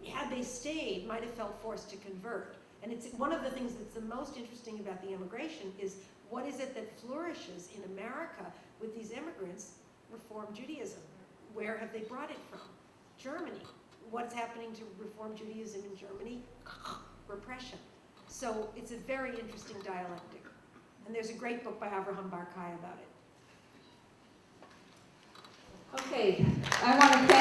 had they stayed, might have felt forced to convert. And it's one of the things that's the most interesting about the immigration is what is it that flourishes in America with these immigrants? Reform Judaism. Where have they brought it from? Germany. What's happening to Reform Judaism in Germany? Repression. So it's a very interesting dialectic. And there's a great book by Avraham Bar Kai about it. Okay, I want to